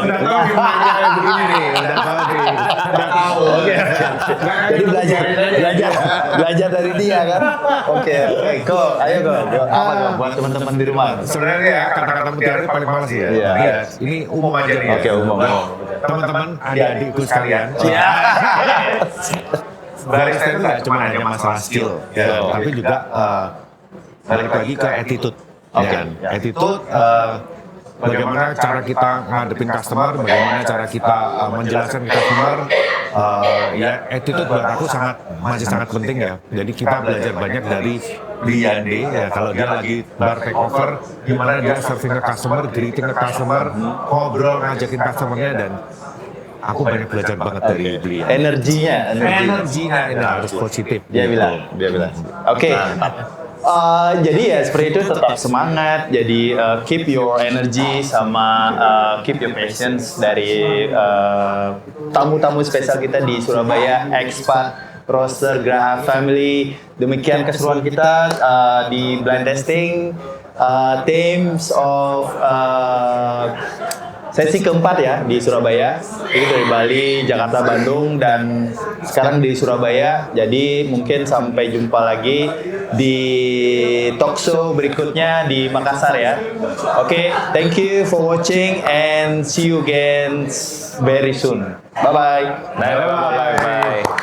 Udah tahu gimana begini nih, udah tahu. Oke. Jadi belajar dari dia kan. Oke. Ayo kok. Apa kok buat teman-teman di rumah? Sebenarnya ya kata-kata mutiara ini paling males ya. Iya. Ini umum aja nih. Oke, umum. Teman-teman, adik-adikku sekalian. Barista itu nggak cuma hanya masalah skill, tapi juga balik lagi ke attitude. Attitude, bagaimana cara kita ngadepin customer, bagaimana cara kita menjelaskan ke customer. Ya attitude buat aku masih sangat penting ya. Jadi kita belajar banyak dari Yande ya, kalau dia lagi bar take over, gimana dia serving ke customer, greeting ke customer, ngobrol ngajakin customernya, dan aku banyak belajar banget dari beliau. Energinya Ini harus positif. Dia bilang. Oke. Jadi ya seperti itu, tetap semangat. Jadi keep your energy sama keep your patience dari tamu-tamu spesial kita di Surabaya, Expat Roaster Graha Family. Demikian keseruan kita di blind testing themes of sesi keempat ya di Surabaya. Itu dari Bali, Jakarta, Bandung, dan sekarang di Surabaya. Jadi mungkin sampai jumpa lagi di talk show berikutnya di Makassar ya. Oke, thank you for watching and see you again very soon. Bye bye. Bye bye.